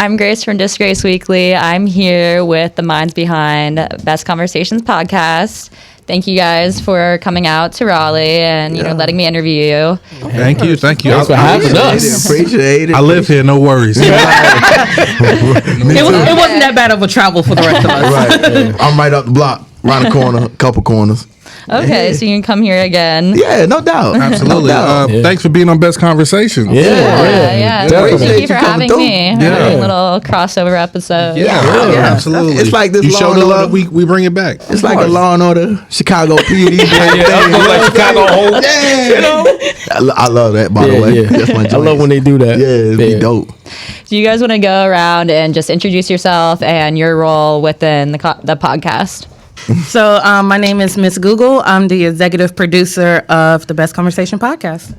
I'm Grace from Disgraced Weekly. I'm here with the minds behind Bess Conversations Podcast. Thank you guys for coming out to Raleigh and letting me interview you. Thank you. Thanks for having us. Appreciate it. I live here, no worries. It wasn't that bad of a travel for the rest of us. Right. I'm right up the block, around the corner, couple corners. Okay, so you can come here again. Yeah, no doubt. Absolutely. No doubt. Thanks for being on Best Conversations. Yeah. Thank you for having me. Yeah. A little crossover episode. Yeah, absolutely. It's like this you Law show and the Order. love, we bring it back. It's like a Law and Order Chicago PD. Like Chicago Hope. I love that, by the way. Yeah. That's my I love when they do that. Yeah, it'd be dope. Do you guys want to go around and just introduce yourself and your role within the podcast? So my name is Miss Google. I'm the executive producer of the Bess Conversation Podcast.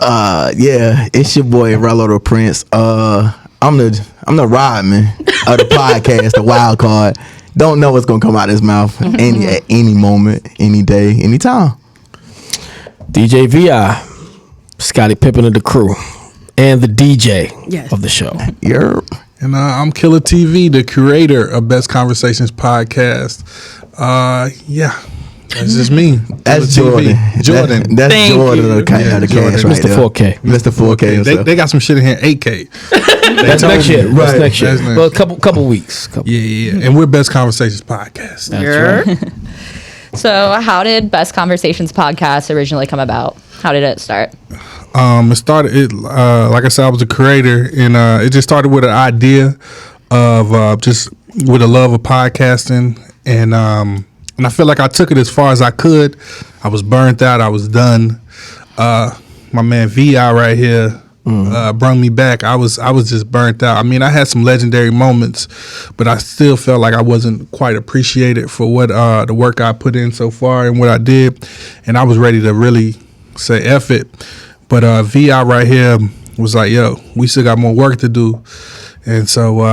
Yeah, it's your boy Raleigh the Prince. I'm the rodman of the podcast, the wild card. Don't know what's gonna come out of his mouth at any moment, any day, anytime. DJ VI, Scottie Pippen of the crew, and the DJ of the show. You're And I'm Killer TV, the curator of Best Conversations Podcast. That's just me. That's Killer Jordan. TV. Jordan. That's Thank Jordan you. of the cast Jordan. right Mr. there. 4K. Mr. 4K. They got some shit in here, 8K. That's next year. Right. That's next year. That's next. Well, couple weeks. Yeah. And we're Best Conversations Podcast. That's right. So how did Best Conversations Podcast originally come about? How did it start? It started, like I said, I was a creator, and it just started with an idea of just with a love of podcasting, and I feel like I took it as far as I could. I was burnt out. I was done. My man VI right here brought me back. I was just burnt out. I mean, I had some legendary moments, but I still felt like I wasn't quite appreciated for what the work I put in so far and what I did, and I was ready to really say F it. But VI right here was like, yo, we still got more work to do. And so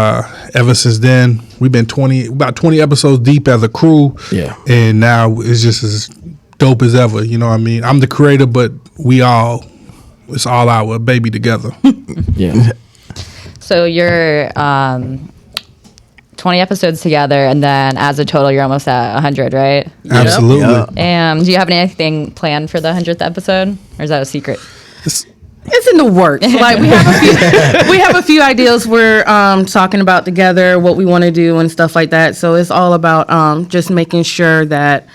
ever since then, we've been about 20 episodes deep as a crew. Yeah. And now it's just as dope as ever. You know what I mean? I'm the creator, but it's all our baby together. Yeah. So you're 20 episodes together, and then as a total, you're almost at 100, right? Absolutely. Yeah. Do you have anything planned for the 100th episode, or is that a secret? It's in the works. Like we have a few ideas we're talking about together, what we want to do and stuff like that. So it's all about just making sure that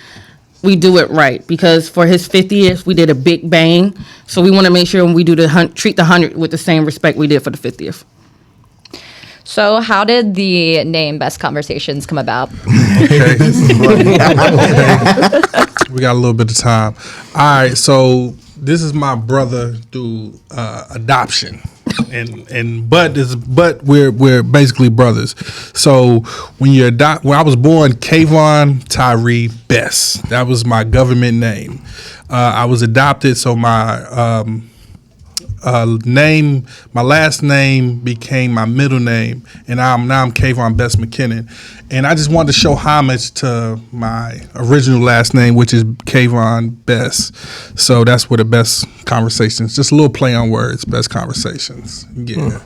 we do it right, because for his 50th we did a big bang. So we want to make sure when we do treat the 100 with the same respect we did for the 50th. So how did the name Best Conversations come about? Okay. We got a little bit of time. All right, so this is my brother through adoption, but we're basically brothers. So when I was born, Kayvon Tyree Bess. That was my government name. I was adopted, so my my last name became my middle name, and now I'm Kayvon Bess McKinnon. And I just wanted to show homage to my original last name, which is Kayvon Bess. So that's where the Best Conversations, just a little play on words, Best Conversations. Yeah.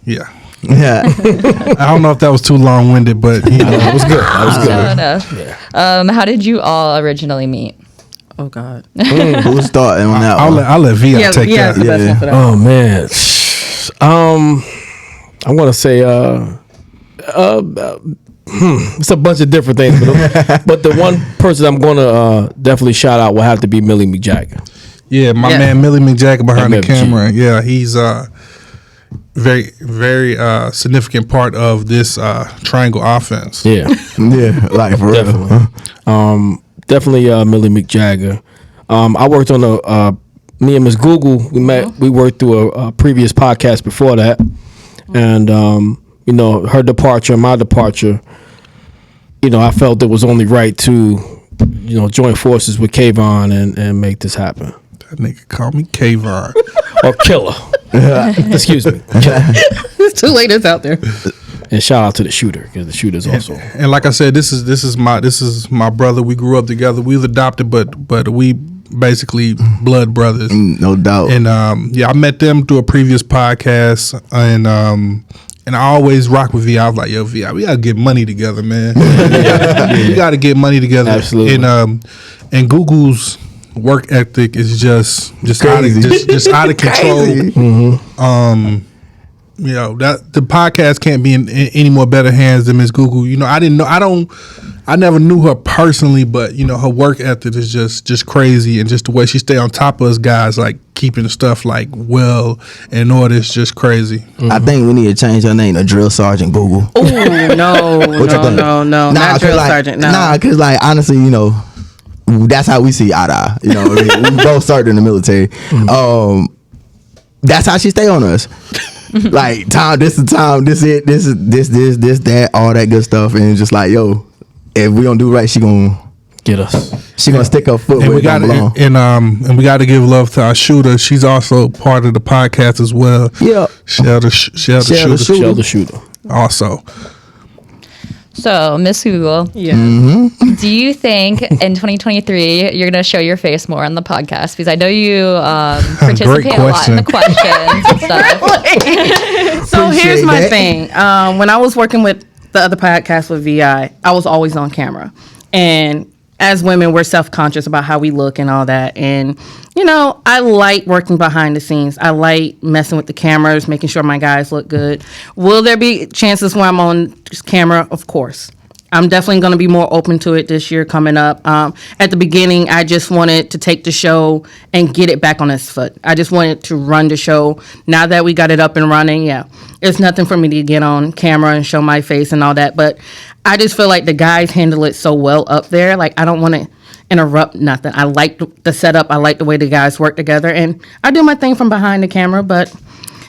Yeah. I don't know if that was too long-winded, but That was good. That was good. No. How did you all originally meet? Oh God. Who's starting on that one? I'll let VI take Via's that. the best one for that. Oh man. I'm gonna say it's a bunch of different things, but the one person I'm gonna definitely shout out will have to be Millie McJagger. Yeah, my man Millie McJagger behind the MFG. camera. Yeah, he's very, very significant part of this triangle offense. Yeah. Yeah, like for real. Definitely Millie McJagger. I worked on me and Miss Google, we worked through a previous podcast before that. And, her departure, my departure, I felt it was only right to, join forces with Kayvon and make this happen. That nigga call me Kayvon. Or Killer. Excuse me. Killer. It's too late. It's out there. And shout out to the shooter, because the shooter's also. And like I said, this is my brother. We grew up together. We was adopted, but we basically blood brothers. No doubt. And I met them through a previous podcast, and I always rock with Vi. I was like, yo, Vi, we gotta get money together, man. We gotta get money together. Absolutely. And Google's work ethic is just Crazy. out of control. Mm-hmm. That the podcast can't be in any more better hands than Miss Google. I never knew her personally, but her work ethic is just crazy, and just the way she stay on top of us guys, like keeping stuff like well in order, is just crazy. Mm-hmm. I think we need to change her name to Drill Sergeant Google. Oh no, not Drill Sergeant. No. Nah, because like honestly, that's how we see eye to eye. We both served in the military. That's how she stay on us. Like time, this is time, this it, this is this that, all that good stuff, and it's just like, yo, if we don't do right, she gonna get us. She gonna stick her foot where it don't belong. And we got to give love to our shooter. She's also part of the podcast as well. Yeah, Shell the shooter. Also. So, Miss Google, do you think in 2023 you're going to show your face more on the podcast? Because I know you participate a lot in the questions and stuff. So here's my thing. When I was working with the other podcast with VI, I was always on camera. And as women, we're self-conscious about how we look and all that. And, I like working behind the scenes. I like messing with the cameras, making sure my guys look good. Will there be chances where I'm on camera? Of course. I'm definitely going to be more open to it this year coming up. At the beginning, I just wanted to take the show and get it back on its foot. I just wanted to run the show. Now that we got it up and running, it's nothing for me to get on camera and show my face and all that. But I just feel like the guys handle it so well up there. Like, I don't want to interrupt nothing. I like the setup. I like the way the guys work together. And I do my thing from behind the camera. But,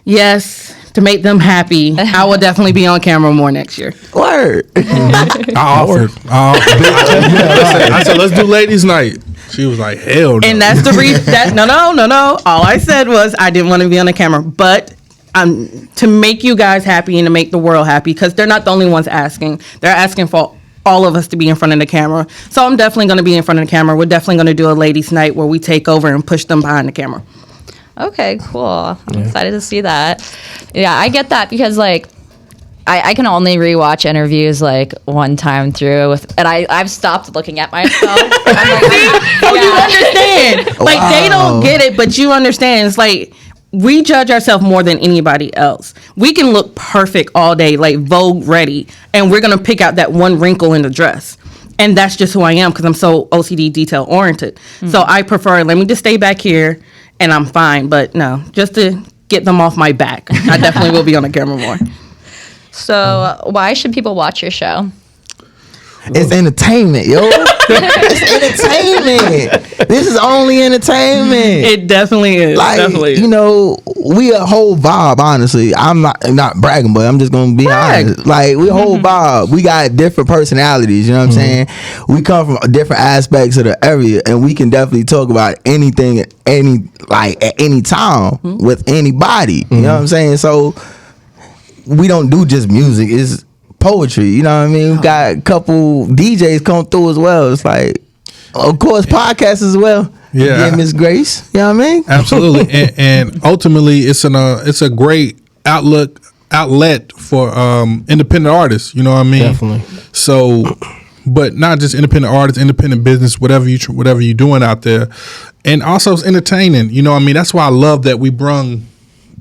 yes, to make them happy, I will definitely be on camera more next year. Word. I offered. I said, let's do ladies' night. She was like, hell no. And that's the reason. No. All I said was I didn't want to be on the camera. But to make you guys happy and to make the world happy, because they're not the only ones asking. They're asking for all of us to be in front of the camera. So I'm definitely going to be in front of the camera. We're definitely going to do a ladies' night where we take over and push them behind the camera. Okay, cool. I'm excited to see that. Yeah, I get that because, like, I can only rewatch interviews, like, one time through. And I've stopped looking at myself. You understand. Like, they don't get it, but you understand. It's like, we judge ourselves more than anybody else. We can look perfect all day, like Vogue ready, and we're going to pick out that one wrinkle in the dress. And that's just who I am because I'm so OCD detail oriented. Mm-hmm. So I prefer, let me just stay back here and I'm fine. But no, just to get them off my back, I definitely will be on the camera more. So why should people watch your show? It's entertainment, yo. It's entertainment. This is only entertainment. It definitely is. Like, definitely. We a whole vibe, honestly. I'm not bragging, but I'm just gonna be honest. Like, we a whole vibe. We got different personalities, you know what I'm saying? We come from different aspects of the area, and we can definitely talk about anything at any time with anybody. You know what I'm saying? So we don't do just music. It's poetry, you know what I mean? We've got a couple DJs come through as well. It's like, of course, podcasts as well. Yeah, Miss Grace, you know what I mean? Absolutely. and ultimately, it's a great outlet for independent artists. You know what I mean? Definitely. So, but not just independent artists, independent business, whatever you're doing out there, and also it's entertaining. You know what I mean? That's why I love that we brung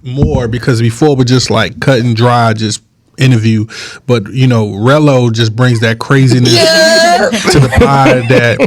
more, because before we're just like cut and dry, just interview, but Rello just brings that craziness to the pod that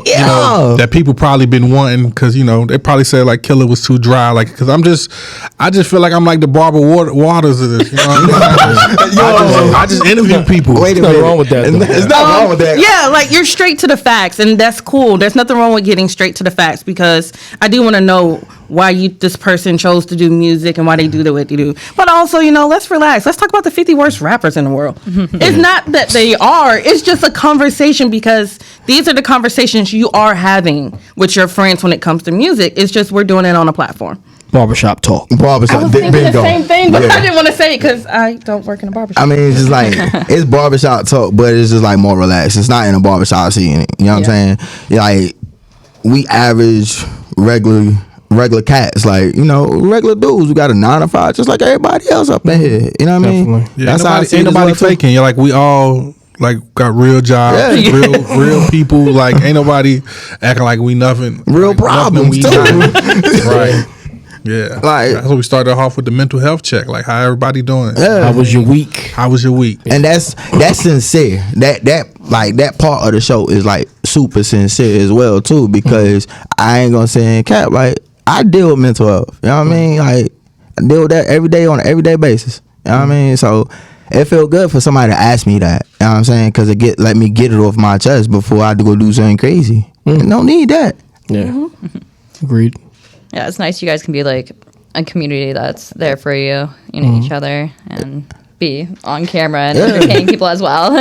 that people probably been wanting, because they probably said like Killer was too dry, like, because I just feel like I'm like the Barbara Waters of this, I just interview people. Wait a minute, wrong with that? It's not wrong with that. Yeah, like, you're straight to the facts, and that's cool. There's nothing wrong with getting straight to the facts, because I do want to know why this person chose to do music and why they do the way they do. But also, let's relax. Let's talk about the 50 worst rappers in the world. It's not that they are. It's just a conversation, because these are the conversations you are having with your friends when it comes to music. It's just we're doing it on a platform. Barbershop talk. I was thinking the same thing, but I didn't want to say it because I don't work in a barbershop. I mean, it's just like, it's barbershop talk, but it's just like more relaxed. It's not in a barbershop scene. You know what I'm saying? Like, we average regular cats, like, you know, regular dudes. We got a 9 to 5, just like everybody else up in here. You know what I mean? Yeah, That's how I see it. Ain't nobody faking. You're like, we all like got real jobs, real people. Like, ain't nobody acting like we nothing. Real like, problems too. Right. Yeah. Like, that's what we started off with, the mental health check. Like, how everybody doing? Yeah. How was your week? How was your week? And that's sincere. That part of the show is like super sincere as well too, because I ain't gonna say in cap, like, I deal with mental health. You know what I mean? Like, I deal with that every day on an everyday basis. You know what I mean? So it felt good for somebody to ask me that. You know what I'm saying? Because it let me get it off my chest before I had to go do something crazy. Don't need that. Yeah. Agreed. Yeah, it's nice you guys can be like a community that's there for you, you know, each other, and be on camera and entertaining people as well.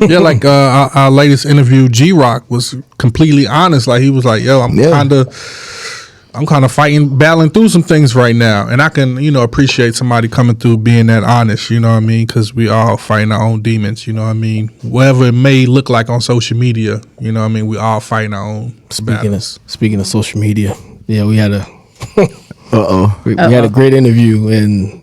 Yeah, like our latest interview, G-Rock was completely honest. Like, he was like, yo, I'm kind of battling through some things right now. And I can, you know, appreciate somebody coming through being that honest, you know what I mean? Because we all fighting our own demons, you know what I mean? Whatever it may look like on social media, you know what I mean? We all fighting our own battles. Speaking of social media, yeah, we had we had a great interview, and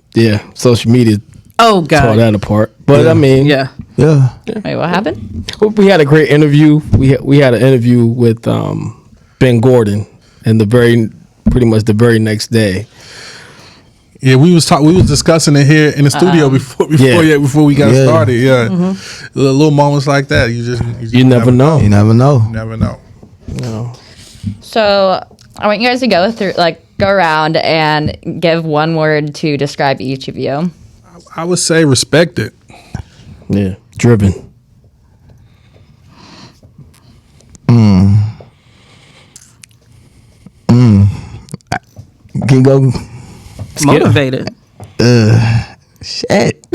social media tore that apart. But I mean, yeah. Wait, what happened? We had a great interview. We had an interview with Ben Gordon, and pretty much the very next day. Yeah, we was discussing it here in the studio before we got started. Yeah, little moments like that. You never know. You never know. You never know. No. So I want you guys to go around and give one word to describe each of you. I would say respected. Yeah, driven. Can you go? Motivated. Shit.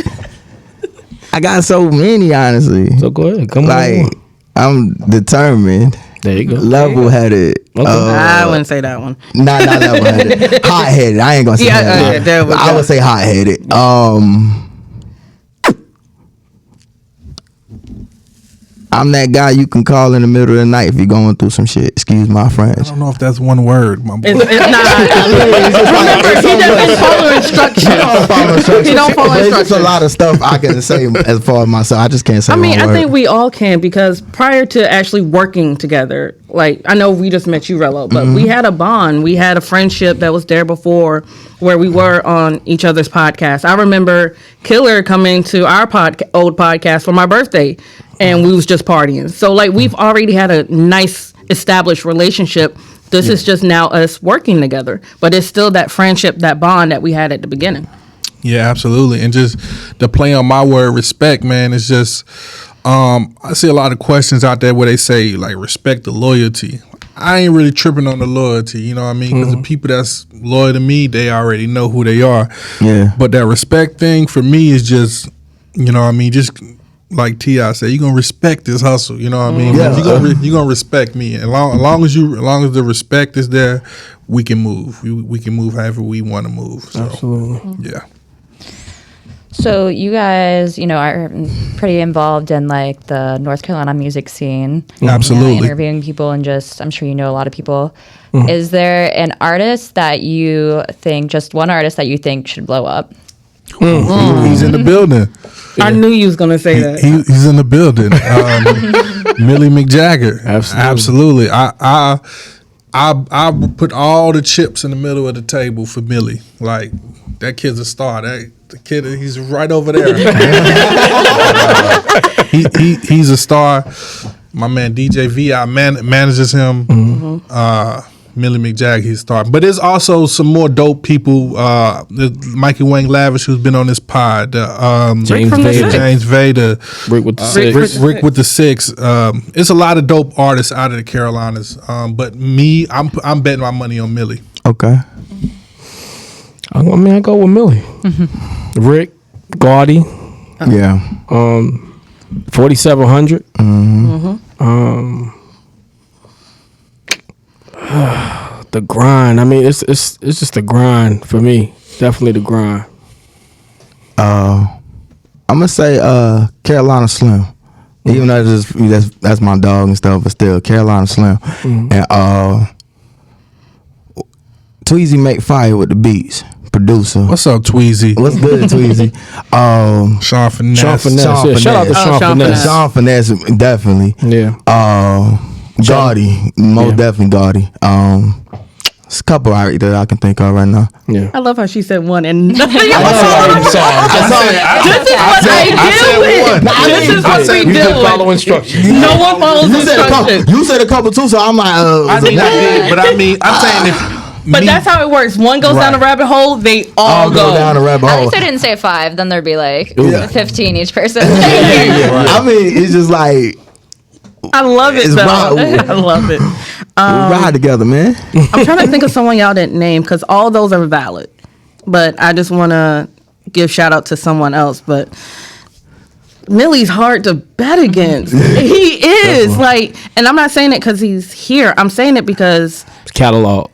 I got so many, honestly. So go ahead. Come on. I'm determined. There you go. Level-headed. Okay. I wouldn't say that one. Not level-headed. Hot-headed. I ain't gonna say that. I would say hot-headed. I'm that guy you can call in the middle of the night if you're going through some shit. Excuse my French. I don't know if that's one word, my boy. It's not. Remember, he doesn't follow instructions. He don't follow instructions. There's a lot of stuff I can say as far as myself. I just can't say. I think we all can, because prior to actually working together, like, I know we just met you, Rello, but we had a bond. We had a friendship that was there before, where we were on each other's podcasts. I remember Killer coming to our old podcast for my birthday, and we was just partying. So, like, we've already had a nice established relationship. This is just now us working together, but it's still that friendship, that bond that we had at the beginning. Yeah, absolutely. And just the play on my word, respect, man, it's just, I see a lot of questions out there where they say, like, respect the loyalty. I ain't really tripping on the loyalty, you know what I mean? Because the people that's loyal to me, they already know who they are. Yeah. But that respect thing for me is just, you know what I mean, just like T.I. said, you're going to respect this hustle, you know what I mean? Yeah. You're going to respect me. And as long as the respect is there, we can move. We can move however we want to move. So, absolutely. Yeah. So you guys, you know, are pretty involved in like the North Carolina music scene. Absolutely. You know, interviewing people, and just, I'm sure you know a lot of people. Is there an artist that you think, just one artist that you think should blow up? He's in the building. I knew you was going to say that. He's in the building. Millie McJagger. Absolutely. I put all the chips in the middle of the table for Millie. Like, that kid's a star. The kid, he's right over there. He's a star. My man DJ V.I. manages him. Millie McJagger, he's a star. But there's also some more dope people. Mikey Wang Lavish, who's been on this pod. James Vader. Rick with the Six. Rick with the Six. It's a lot of dope artists out of the Carolinas. But me, I'm betting my money on Millie. Okay. I go with Millie. Rick, Gaudy. Yeah. 4700. The grind. I mean, it's just the grind for me. Definitely the grind. I'm gonna say Carolina Slim. Even though that's my dog and stuff, but still Carolina Slim. And Tweezy make fire with the beats. Producer. What's up, Tweezy? What's good, Tweezy? Sean Finesse. Shout out to Sean Finesse. Sean Finesse, definitely. Yeah. Gaudy, most definitely Gaudy. It's a couple right there I can think of right now. Yeah. I love how she said one and I'm sorry. This is what we do. You didn't follow instructions. No one follows instructions. You said a couple too, so I'm like, I did, but I'm saying if. But that's how it works. One goes down a rabbit hole, they all go down a rabbit At hole. least I didn't say 5. Then there'd be like 15 each person. I mean, it's just like I love it it's though. wild. I love it. we ride together, man. I'm trying to think of someone y'all didn't name because all those are valid. But I just want to give shout out to someone else. But Millie's hard to bet against. He is like, and I'm not saying it because he's here. I'm saying it because Catalog.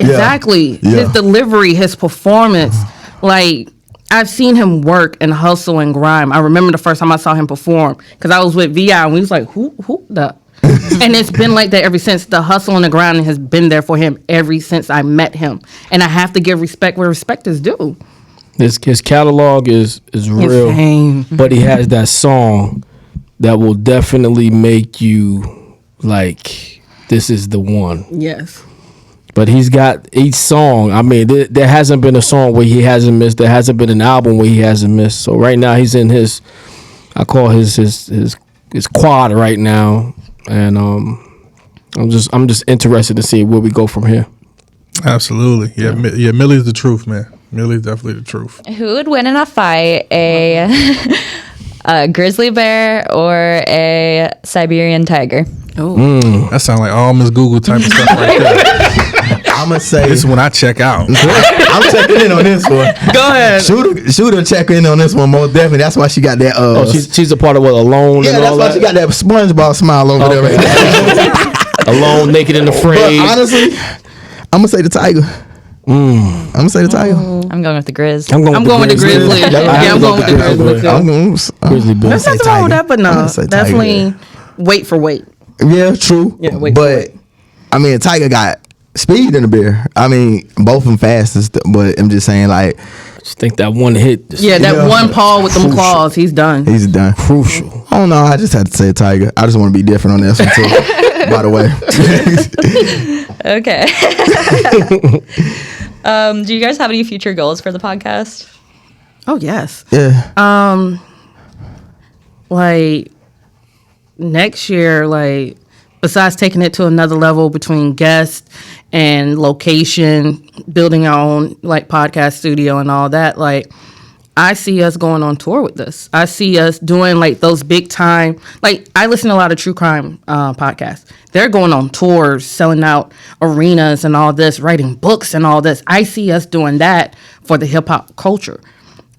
exactly his delivery, his performance. Like I've seen him work and hustle and grind. I remember the first time I saw him perform because I was with VI and we was like, who the. And it's been like that ever since. The hustle and the grinding has been there for him ever since I met him. And I have to give respect where respect is due. His catalog is real, Insane. but he has that song that will definitely make you like, this is the one. Yes. But he's got each song. I mean, there hasn't been a song where he hasn't missed. There hasn't been an album where he hasn't missed. So right now he's in his, I call his quad right now, and I'm just interested to see where we go from here. Absolutely, yeah. Millie's the truth, man. Millie's definitely the truth. Who would win in a fight, a grizzly bear or a Siberian tiger? That sounds like all Miss Google type of stuff right there. I'm gonna say This is when I check out. I'm checking in on this one. Go ahead. Shooter check in on this one most definitely. That's why she got that. She's a part of what, Alone yeah, and that's all why that. she got that SpongeBob smile over there. Right there. Alone, Naked and Afraid. But honestly, I'm gonna say the tiger. I'm gonna say the tiger. I'm going with the Grizz. I'm going with the grizzly. Yeah, I'm going with the grizzly. Grizzly bear. There's nothing wrong with that, but no, definitely weight for weight. Yeah, true. Yeah, wait, but I mean, Tiger got speed in the bear. I mean, both of them fastest, but I'm just saying, like, I just think that one hit. That one paw with them claws, he's done. he's done. Crucial. I don't know. I just had to say Tiger. I just want to be different on this one too. By the way. Okay. Do you guys have any future goals for the podcast? Oh yes. Yeah. Like next year, like besides taking it to another level between guests and location, building our own like podcast studio and all that, like I see us going on tour with this. I see us doing like those big time, like I listen to a lot of true crime podcasts. They're going on tours, selling out arenas and all this, writing books and all this. I see us doing that for the hip hop culture.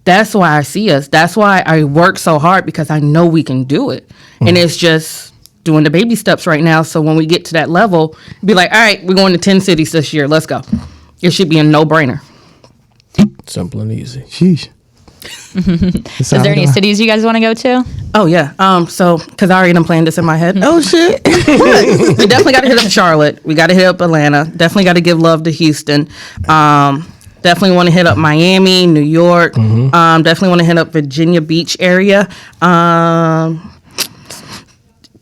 That's why I see us. That's why I work so hard, because I know we can do it. And it's just doing the baby steps right now. So when we get to that level, be like, all right, we're going to 10 cities this year. Let's go. It should be a no-brainer. Simple and easy. Sheesh. Is there any cities you guys want to go to? Oh, yeah. So, because I already done planned this in my head. Oh, shit. We definitely got to hit up Charlotte. We got to hit up Atlanta. Definitely got to give love to Houston. Definitely want to hit up Miami, New York. Definitely want to hit up Virginia Beach area.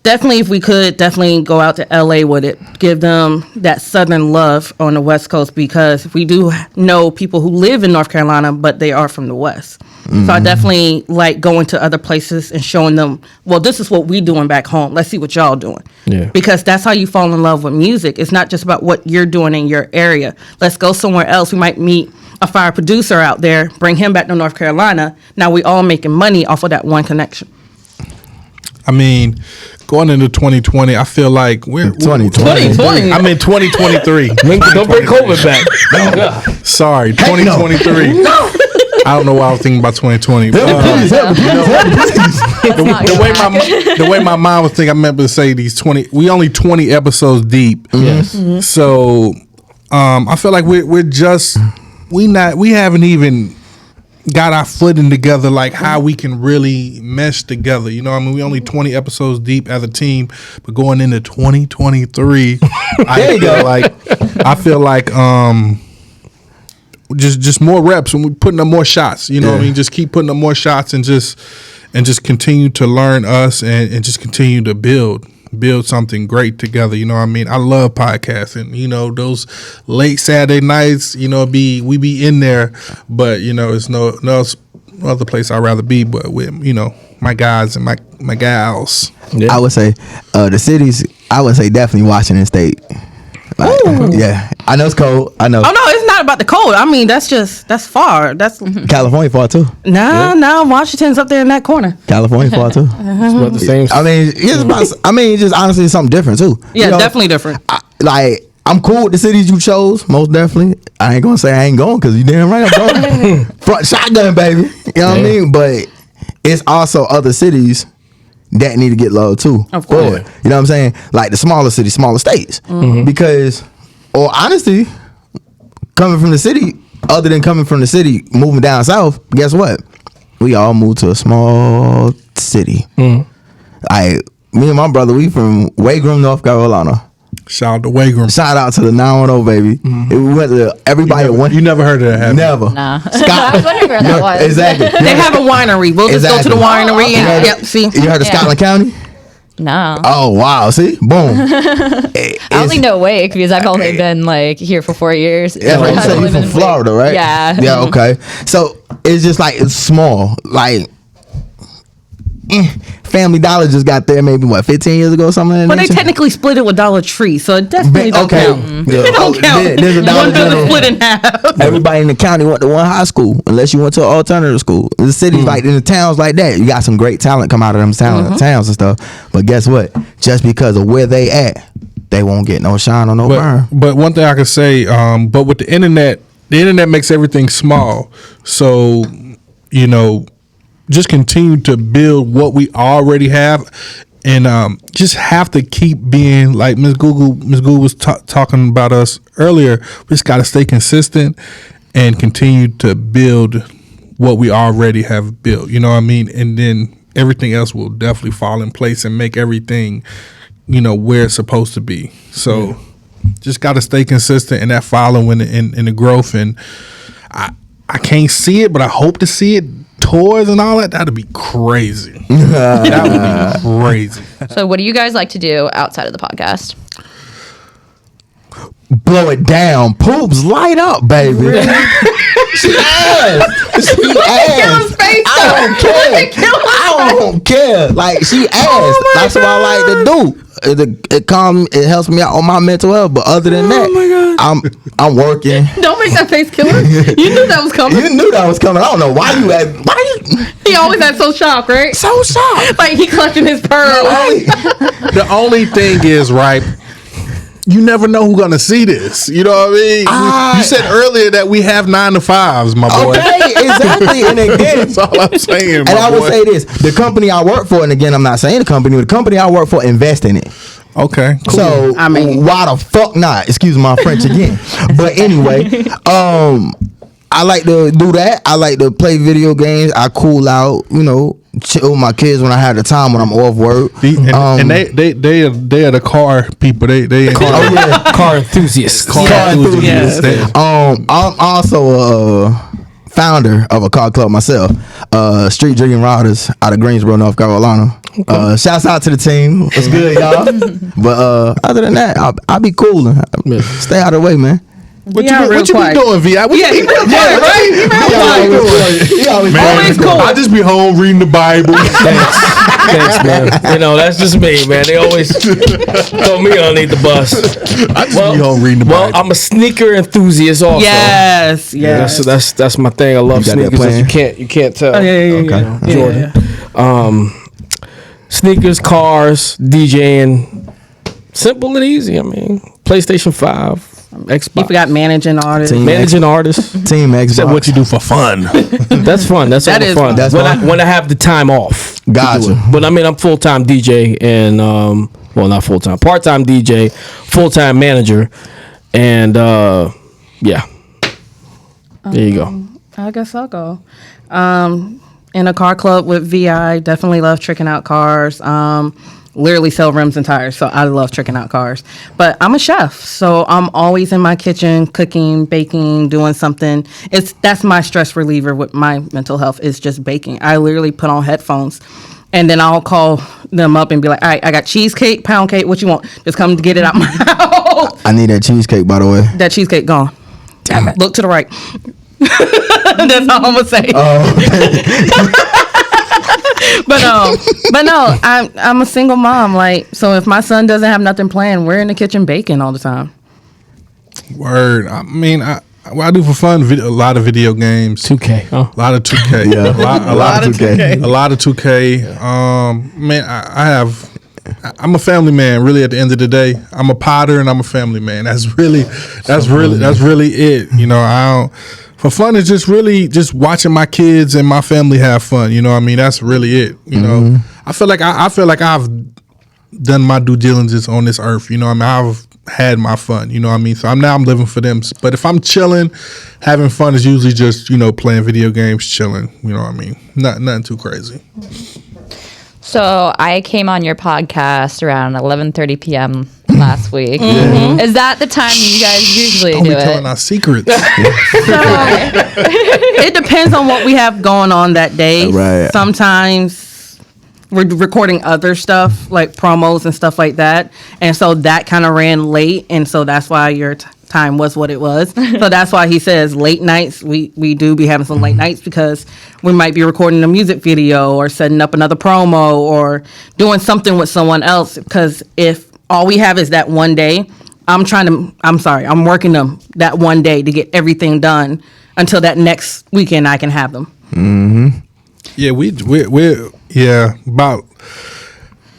Definitely, if we could, definitely go out to LA with it. Give them that southern love on the West Coast, because we do know people who live in North Carolina, but they are from the West. So I definitely like going to other places and showing them, well, this is what we doing back home. Let's see what y'all doing. Yeah. Because that's how you fall in love with music. It's not just about what you're doing in your area. Let's go somewhere else. We might meet a fire producer out there, bring him back to North Carolina. Now we all making money off of that one connection. I mean, going into 2020, I feel like we're 2020. I'm in 2023. Don't bring COVID back. Sorry, 2023. I don't know why I was thinking about 2020. That's not The good. way my mind was thinking, I meant to say these 20. We only 20 episodes deep. Yes. So, I feel like we haven't even got our footing together, like how we can really mesh together. You know what I mean? We only 20 episodes deep as a team, but going into 2023, I feel like just more reps and we putting up more shots. You know what I mean? Just keep putting up more shots and just continue to learn us and just continue to build something great together. You know what I mean? I love podcasting. You know, those late Saturday nights, you know, we be in there, but you know, it's no other place I'd rather be but with, you know, my guys and my gals. Yeah. I would say the cities, I would say definitely Washington State. Like, yeah, I know it's cold. I know. Oh no, it's not about the cold. I mean, that's far. That's California far too. Nah, Washington's up there in that corner. California far too. It's about the same. I mean, just honestly, it's something different too. Yeah, you know, definitely different. I'm cool with the cities you chose, most definitely. I ain't gonna say I ain't going because you damn right I'm going. Front shotgun, baby. You know what I mean? But it's also other cities that need to get love too. Of course. You know what I'm saying? Like the smaller cities, smaller states. Mm-hmm. Because, or honestly, coming from the city, other than coming from the city, moving down south, guess what? We all moved to a small city. Mm-hmm. Me and my brother, we from Wagram, North Carolina. Shout out to Wagram. Shout out to the 910, baby. Mm-hmm. We went to everybody. You never heard of that, have you? Never. Nah. I was wondering where that was. Exactly. They have a winery. We'll just go to the winery and see. You heard of Scotland County? No. Oh wow! See, boom. I only know Wake because I've only been like here for 4 years. Yeah, right. You said you from Florida, right? Yeah. Yeah. Okay. So it's just like it's small, like. Family Dollar just got there maybe 15 years ago or something. Well, they technically split it with Dollar Tree, so it definitely don't count. It don't count. There's a Dollar One General split in half. Everybody in the county went to one high school, unless you went to an alternative school. In the cities like in the towns like that, you got some great talent come out of them towns and stuff. But guess what? Just because of where they at, they won't get no shine or no burn. But one thing I could say, but with the internet makes everything small. So, you know, just continue to build what we already have, and just have to keep being like Ms. Google was talking about us earlier. We just got to stay consistent and continue to build what we already have built. You know what I mean? And then everything else will definitely fall in place and make everything, you know, where it's supposed to be. So just got to stay consistent in that following and the growth. And I can't see it, but I hope to see it. Tours and all that, that'd be crazy. That would be crazy. So what do you guys like to do outside of the podcast? Blow it down. Poops light up, baby. She asked. I don't care. Like, she asked. That's what I like to do. It helps me out on my mental health. But other than that, I'm working. Don't make that face, killer. You knew that was coming. You knew that was coming. I don't know why you had. He always had so shocked, right? So shocked. Like he clutching his pearl. The only thing is, right, you never know who's gonna see this. You know what I mean? You said earlier that we have 9 to 5s, my boy. Okay, exactly. And again, that's all I'm saying. And I would say this: the company I work for, and again, I'm not saying the company I work for, invest in it. Okay, cool. So I mean, why the fuck not? Excuse my French again. But anyway, I like to do that. I like to play video games. I cool out, you know, chill with my kids when I have the time when I'm off work. And they are the car people. They car enthusiasts. Car enthusiasts. I'm also a founder of a car club myself. Street Drinking Riders out of Greensboro, North Carolina. Shouts out to the team. What's good, y'all? But other than that, I'll be cool. Stay out of the way, man. What you be doing, V.I.? He real quiet, right? He always cool. I just be home reading the Bible. Thanks, man. You know, that's just me, man. They always throw me underneath the bus. I just be home reading the Bible. Well, I'm a sneaker enthusiast also. Yes. That's my thing. I love sneakers. You can't tell. Oh, yeah. Jordan. Sneakers, cars, DJing. Simple and easy. I mean, PlayStation 5. Xbox. You forgot managing artists. Team Xbox. Said what you do for fun. That's fun. That's all fun. That's when I have the time off. Gotcha. But I mean, I'm full-time DJ and well, not full-time, part-time DJ, full-time manager, and yeah. There you go. I guess I'll go. In a car club with VI, definitely love tricking out cars. literally sell rims and tires, so I love tricking out cars. But I'm a chef, so I'm always in my kitchen cooking, baking, doing something. That's my stress reliever with my mental health is just baking. I literally put on headphones, and then I'll call them up and be like, all right, I got cheesecake, pound cake, what you want? Just come to get it out my house. I need that cheesecake, by the way. That cheesecake gone. Damn it. Look to the right. That's all I'm gonna say. But no, I'm a single mom. Like, so if my son doesn't have nothing planned, we're in the kitchen baking all the time. Word. I mean, what I do for fun, a lot of video games. 2K. Huh? A lot of 2K. Yeah. A lot of 2K. A lot of 2K. Man, I'm a family man. Really, at the end of the day, I'm a potter and I'm a family man. That's really it. You know, for fun, it's just really just watching my kids and my family have fun. You know what I mean? That's really it. You know, I feel like I've done my due diligence on this earth. You know what I mean? I've had my fun. You know what I mean? So I'm living for them. But if I'm chilling, having fun is usually just, you know, playing video games, chilling. You know what I mean? Nothing too crazy. So I came on your podcast around 11:30 p.m. last week. Is that the time you guys usually Don't do be it? telling our secrets. It depends on what we have going on that day. Right. Sometimes we're recording other stuff like promos and stuff like that, and so that kind of ran late, and so that's why your time was what it was. So that's why he says late nights. We do be having some late nights because we might be recording a music video or setting up another promo or doing something with someone else. Because if all we have is that one day, I'm working them that one day to get everything done until that next weekend I can have them.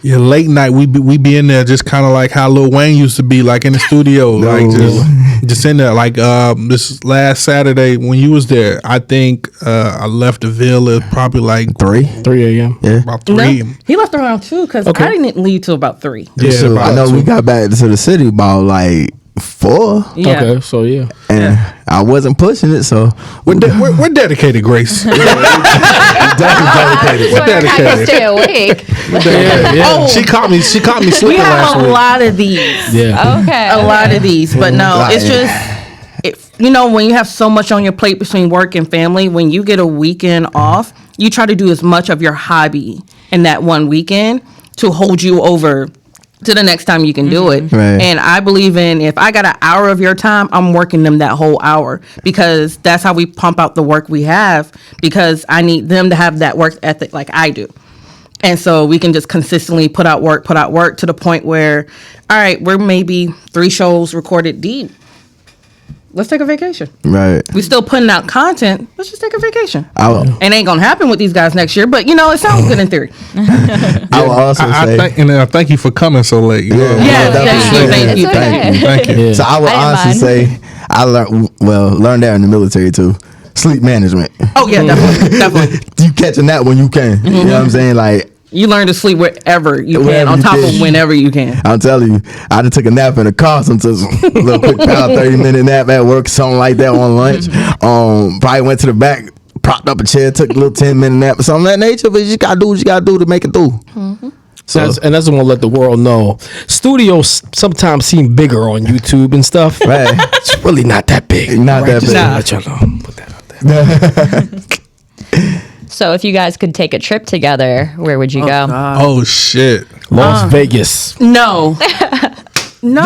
Yeah, late night we be in there just kind of like how Lil Wayne used to be, like in the studio, like just in there. Like this last Saturday when you was there, I think I left the villa probably like 3 a.m. Yeah. about 3. No, he left around 2 because I didn't leave till about 3. Yeah, So I know we got back to the city about like 4. Yeah. Okay, so yeah. And I wasn't pushing it, so We're dedicated, Grace. I can stay awake. She caught me We slipping have last a week. lot of these. Yeah. Okay. A lot of these, but no, Like- it's just, when you have so much on your plate between work and family, when you get a weekend off, you try to do as much of your hobby in that one weekend to hold you over to the next time you can do it. Right. And I believe in, if I got an hour of your time, I'm working them that whole hour, because that's how we pump out the work we have, because I need them to have that work ethic like I do. And so we can just consistently put out work to the point where, all right, we're maybe 3 shows recorded deep. Let's take a vacation. right. We still putting out content. Let's just take a vacation. It ain't gonna happen with these guys next year, but it sounds good in theory. I will also say. Thank you for coming so late. You know? Yeah, Thank you. It's okay. you. So I would I didn't honestly mind. say I learned that in the military too. Sleep management. Oh yeah, definitely. You catching that when you can. You know what I'm saying? Like, You learn to sleep wherever you can, Wherever on you top can. of whenever you can. I'm telling you, I done took a nap in the car, sometimes a little quick 30-minute nap at work, something like that on lunch. Probably went to the back, propped up a chair, took a little 10-minute nap or something of that nature, but you just gotta do what you gotta do to make it through. So that's what I want to let the world know. Studios sometimes seem bigger on YouTube and stuff. Right. It's really not that big. Not that Just big. to let y'all know. Put that out there. So if you guys could take a trip together, where would you go? Oh shit. Las Vegas. No. No.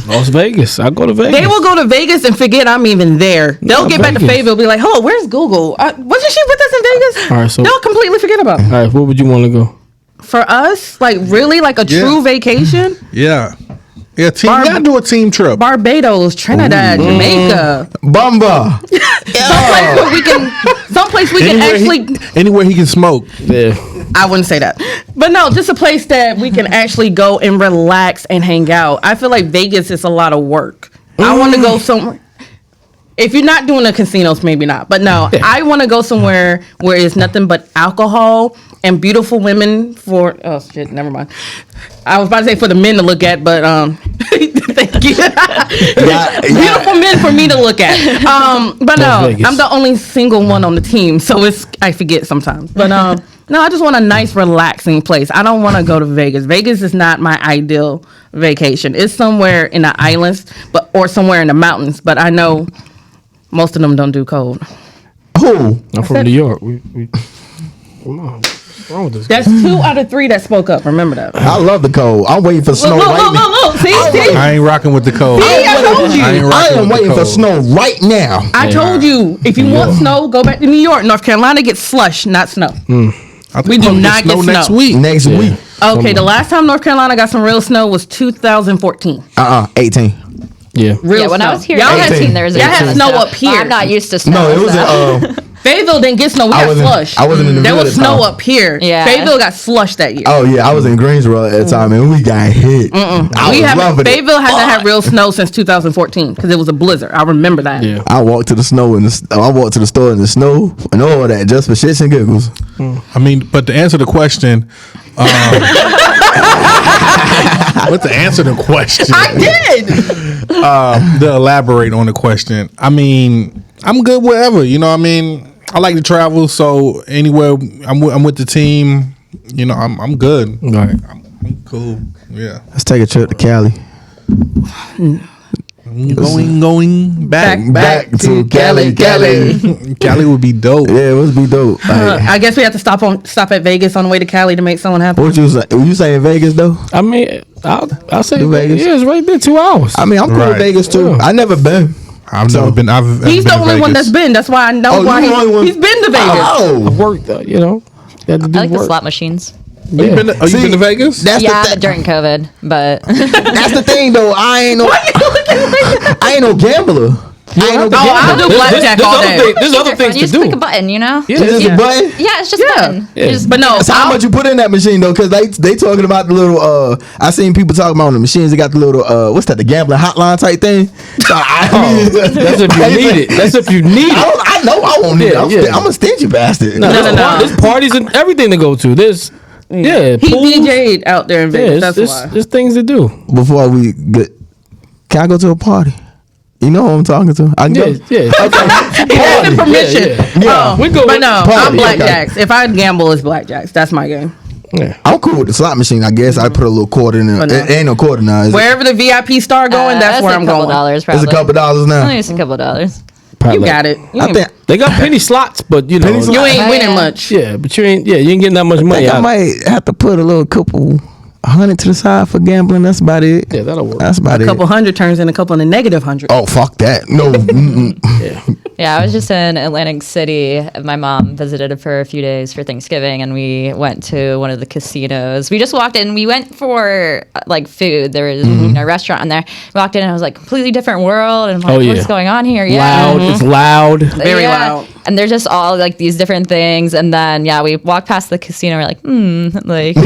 Las Vegas. I go to Vegas. They will go to Vegas and forget I'm even there. They'll get back to Vegas. Fayetteville, be like, "Oh, where's Google? Wasn't she with us in Vegas?" All right, so- They'll completely forget about it. All right, where would you want to go? For us, like really, like a true vacation, Yeah. Yeah, we gotta do a team trip. Barbados, Trinidad, Jamaica, Bumba. someplace we can actually. Anywhere he can smoke. Yeah. I wouldn't say that, but no, just a place that we can actually go and relax and hang out. I feel like Vegas is a lot of work. I want to go somewhere. If you're not doing the casinos, maybe not. But no, I want to go somewhere where it's nothing but alcohol and beautiful women for. Oh shit, never mind. I was about to say for the men to look at, but thank you. Beautiful men for me to look at. But no, Vegas. I'm the only single one on the team, so I forget sometimes. But No, I just want a nice, relaxing place. I don't want to go to Vegas. Vegas is not my ideal vacation. It's somewhere in the islands, or somewhere in the mountains. But I know most of them don't do cold. Who? I'm from New York. Come on. What's wrong with this guy? That's 2 out of 3 that spoke up. Remember that. I love the cold. I'm waiting for snow right now. Look. See? I ain't rocking with the cold. I told you. I am waiting for snow right now. I told you. If you want snow, go back to New York. North Carolina gets slush, not snow. We do not get snow next week. Next week. Okay, the last time North Carolina got some real snow was 2014. 18. Yeah. Real when snow. I was here, Y'all had 18, there was y'all had snow up here. I'm not used to snow. No, it was so. Fayetteville didn't get snow. We got slush. I wasn't in the There middle was of the snow time. up here. Yeah. Fayetteville got slush that year. Oh yeah, I was in Greensboro at the time, and we got hit. Fayetteville hasn't had real snow since 2014 because it was a blizzard. I remember that. Yeah. I walked to the snow I walked to the store in the snow and all that just for shits and giggles. I mean, but to answer the question, but to answer the question, I did. to elaborate on the question, I mean, I'm good wherever. You know what I mean? I like to travel, so anywhere I'm with the team, you know, I'm good. Right. I'm cool. Yeah. Let's take a trip to Cali. Going Back to Cali. Cali would be dope. Yeah, it would be dope. I guess we have to stop at Vegas on the way to Cali to make someone happy. What you say? You saying Vegas though? I mean, I'll say Vegas. Yeah, it's right there, 2 hours. I mean, I'm cool with Right. Vegas too. Yeah. I never been. I've never been. He's the only one that's been. That's why I know why he's been to Vegas. Oh, Worked, you know. Had to do I like the work. slot machines. You been to, you been to Vegas? That's Yeah, the but during COVID, but that's the thing though. I ain't no gambler. I'll do blackjack all day. There's other things you to just do. click a button, you know? Yeah. Just a button. Yeah, it's just a button. Yeah. You just- But no, So how much you put in that machine though? Because they talking about the little. I seen people talking about on the machines. They got the little. What's that? The gambling hotline type thing. So That's if you need it. That's if you need it. I know I won't need it. Yeah. I'm a stingy bastard. No. There's parties and everything to go to. There's he pools. DJ'd out there in Vegas. Yeah, That's why. there's things to do. Before we get, can I go to a party? You know who I'm talking to. I can go. Yeah. He has the permission. Yeah. We go But no, party, I'm okay. blackjacks. If I gamble, it's blackjacks. That's my game. Yeah. I'm cool with the slot machine. I guess I put a little quarter in there. But no. It ain't no quarter now. Is it? Wherever the VIP star going, that's where I'm a couple going. dollars, It's probably. a couple dollars I now. think it's a couple dollars. You got it. I think They got penny slots, but you know, Penny slots. You ain't Oh, winning yeah. much. yeah, but you ain't getting that much money I out. might have to put a little couple $100 to the side for gambling. That's about it. Yeah, that'll work. That's about A it. couple hundred turns in a couple in the negative hundred. Oh fuck that! No. Yeah, I was just in Atlantic City. My mom visited for a few days for Thanksgiving, and we went to one of the casinos. We just walked in. We went for like food. There was a restaurant in there. We walked in, and it was like completely different world. And I'm like, what's going on here? Yeah, Loud. It's loud. Very loud. And there's just all like these different things. And then we walked past the casino. We're like, like.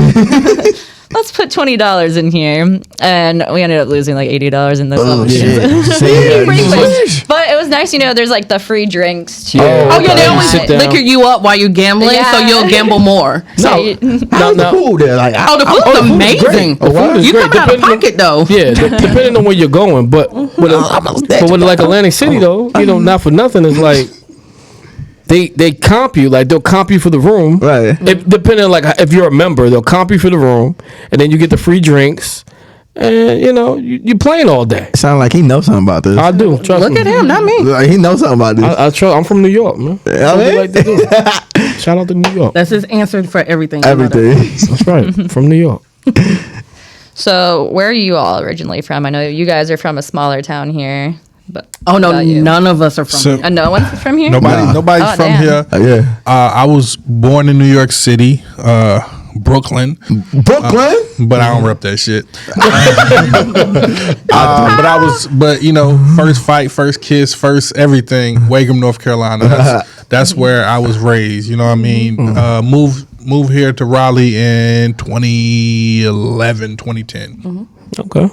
Let's put $20 in here, and we ended up losing like $80 in the slot machines. But it was nice, there's like the free drinks too. Oh yeah, they You always sit down. liquor you up while you're gambling, so Yeah. you'll gamble more. No, How's the food there? Like, Oh, the food's amazing. The food is You great. coming out of Depending on- pocket though. Yeah, depending on where you're going, but with like Atlantic City though, not for nothing. It's like they comp you, like they'll comp you for the room, Right. Depending like if you're a member, they'll comp you for the room, and then you get the free drinks, and you playing all day. Sound like he knows something about this. I do. Trust Look me. at him, not me. Like, he knows something about this. I trust. I'm from New York, man. That's what we like to do. Shout out to New York. That's his answer for everything. Everything. That's right. From New York. So where are you all originally from? I know you guys are from a smaller town here, but Oh no, what about you? none of us are from So- here. No one's from here. Nobody's Oh, from damn. here. Yeah. I was born in New York City, Brooklyn, Brooklyn. but I don't rep that shit. But first fight, first kiss, first everything. Wakem, North Carolina. That's where I was raised. You know what I mean? Moved here to Raleigh in 2011, 2010. Okay.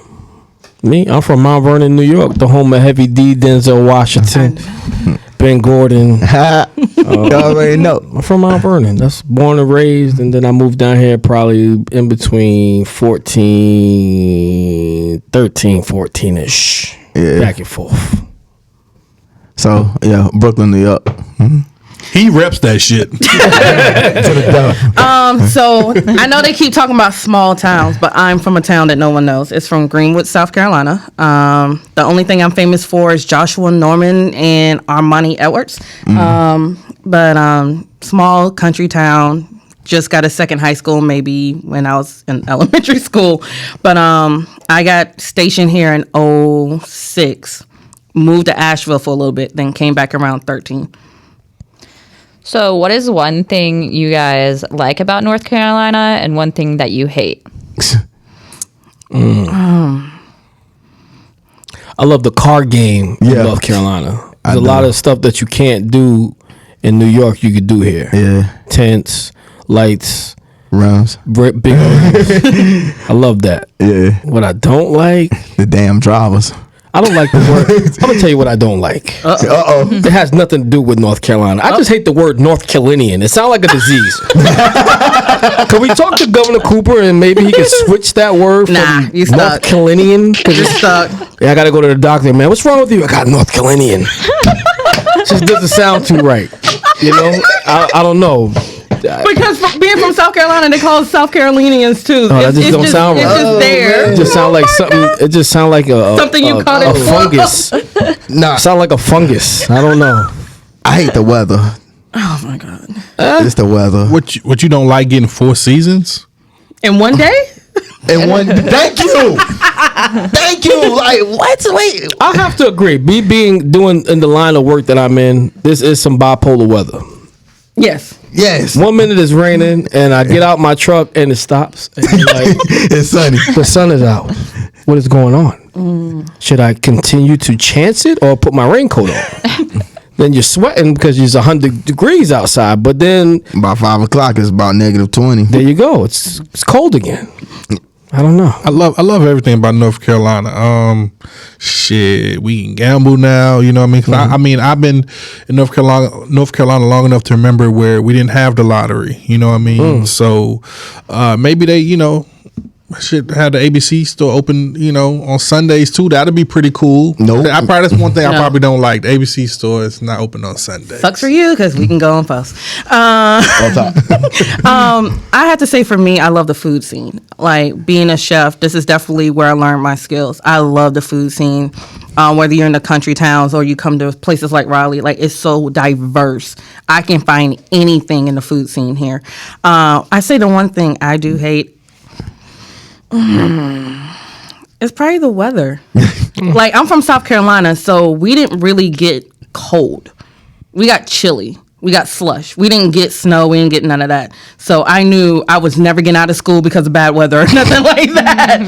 Me, I'm from Mount Vernon, New York, the home of Heavy D, Denzel Washington, Ben Gordon. You already know. I'm from Mount Vernon. That's born and raised, and then I moved down here probably in between 14-ish. Yeah. Back and forth. So yeah, Brooklyn, New York. He reps that shit. So I know they keep talking about small towns, but I'm from a town that no one knows. It's from Greenwood, South Carolina. The only thing I'm famous for is Joshua Norman and Armani Edwards. But small country town. Just got a second high school maybe when I was in elementary school. But I got stationed here in 2006. Moved to Asheville for a little bit, then came back around 13. So what is one thing you guys like about North Carolina and one thing that you hate? I love the car game in North Carolina. There's a lot of stuff that you can't do in New York you could do here. Yeah. Tents, lights, Rounds. big rims. I love that. Yeah. What I don't like, The damn drivers. I don't like the word. I'm gonna tell you what I don't like. Uh-oh. It has nothing to do with North Carolina. I just hate the word North Carolinian. It sounds like a disease. Can we talk to Governor Cooper and maybe he can switch that word from Nah, you North stuck. Carolinian? You're stuck. Yeah, I gotta go to the doctor, man. What's wrong with you? I got North Carolinian. Just doesn't sound too right. You know, I don't know. Because being from South Carolina, they call us South Carolinians too. Oh, that just don't sound right. It's just there. It just sound like something. It just sound like Something you call a it. fungus. Nah, Sound like a fungus. I don't know. I hate the weather. Oh my God. It's the weather. What you don't like getting 4 seasons? In one day? And one, thank you. Thank you. Like, what? Wait. I have to agree. Doing in the line of work that I'm in, this is some bipolar weather. Yes. Yes. 1 minute it's raining, and I get out my truck and it stops. And you're like, It's sunny. the sun is out. What is going on? Should I continue to chance it or put my raincoat on? Then you're sweating because it's 100 degrees outside. But then About 5 o'clock, it's about -20. there you go. It's cold again. I don't know. I love everything about North Carolina. Shit, we can gamble now. You know what I mean? 'Cause I mean, I've been in North Carolina long enough to remember where we didn't have the lottery. You know what I mean? So maybe they, should have the ABC store open, on Sundays too. That'd be pretty cool. Nope. That's one thing I No. probably don't like. The ABC store is not open on Sundays. Sucks for you because we can go on post. I have to say for me, I love the food scene. Like being a chef, this is definitely where I learned my skills. I love the food scene. Whether you're in the country towns or you come to places like Raleigh, like it's so diverse. I can find anything in the food scene here. I say the one thing I do hate. It's probably the weather. Like I'm from South Carolina, so we didn't really get cold. We got chilly. We got slush. We didn't get snow. We didn't get none of that. So I knew I was never getting out of school because of bad weather or nothing like that.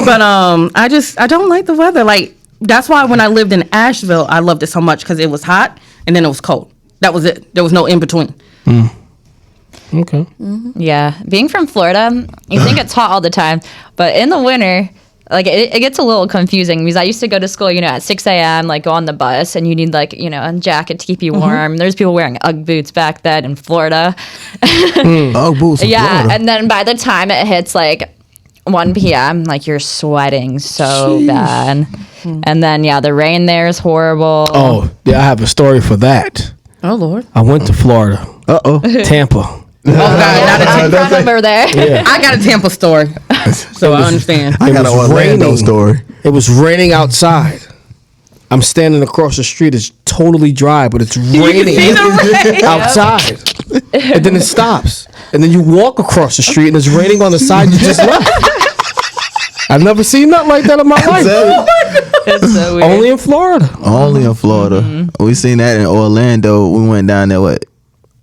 But I don't like the weather. Like that's why when I lived in Asheville, I loved it so much because it was hot and then it was cold. That was it. There was no in between. Okay. Yeah, being from Florida, you think it's hot all the time, but in the winter, like it gets a little confusing because I used to go to school, at 6 a.m., like go on the bus and you need like, a jacket to keep you warm. There's people wearing Ugg boots back then in Florida. Oh, boots. in Yeah, Florida. and then by the time it hits like 1 p.m., like you're sweating so bad. And then, the rain there is horrible. Oh, yeah, I have a story for that. Oh Lord. I went to Florida, Tampa. Oh God, not a Tampa. Right over there. I got a Tampa story, so I understand. I got was an Orlando raining. story. It was raining outside. I'm standing across the street. It's totally dry, but it's raining see the rain. outside. And then it stops. And then you walk across the street and it's raining on the side you just left. I've never seen nothing like that in my life. It's so weird. Only in Florida. Only in Florida. We seen that in Orlando. We went down there,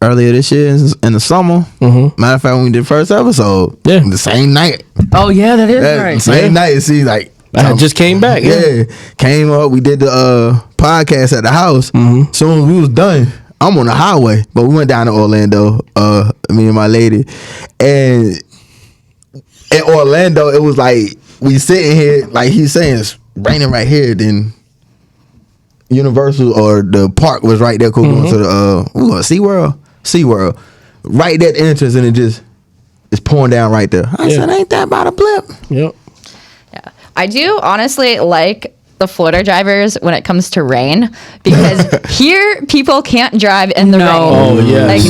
earlier this year in the summer. Matter of fact, when we did the first episode, the same night. Oh yeah, that is That right. same night, see, like I just came back. yeah, came up. We did the podcast at the house. Soon as we was done, I'm on the highway, but we went down to Orlando. Me and my lady, and in Orlando, it was like we sitting here, like he's saying, it's raining right here. Then Universal or the park was right there. Cool, going to the SeaWorld, right at the entrance, and it's pouring down right there. I said, ain't that about a blip? Yep. Yeah. I do honestly like the Florida drivers when it comes to rain, because here people can't drive in the rain. Oh, yeah. Like,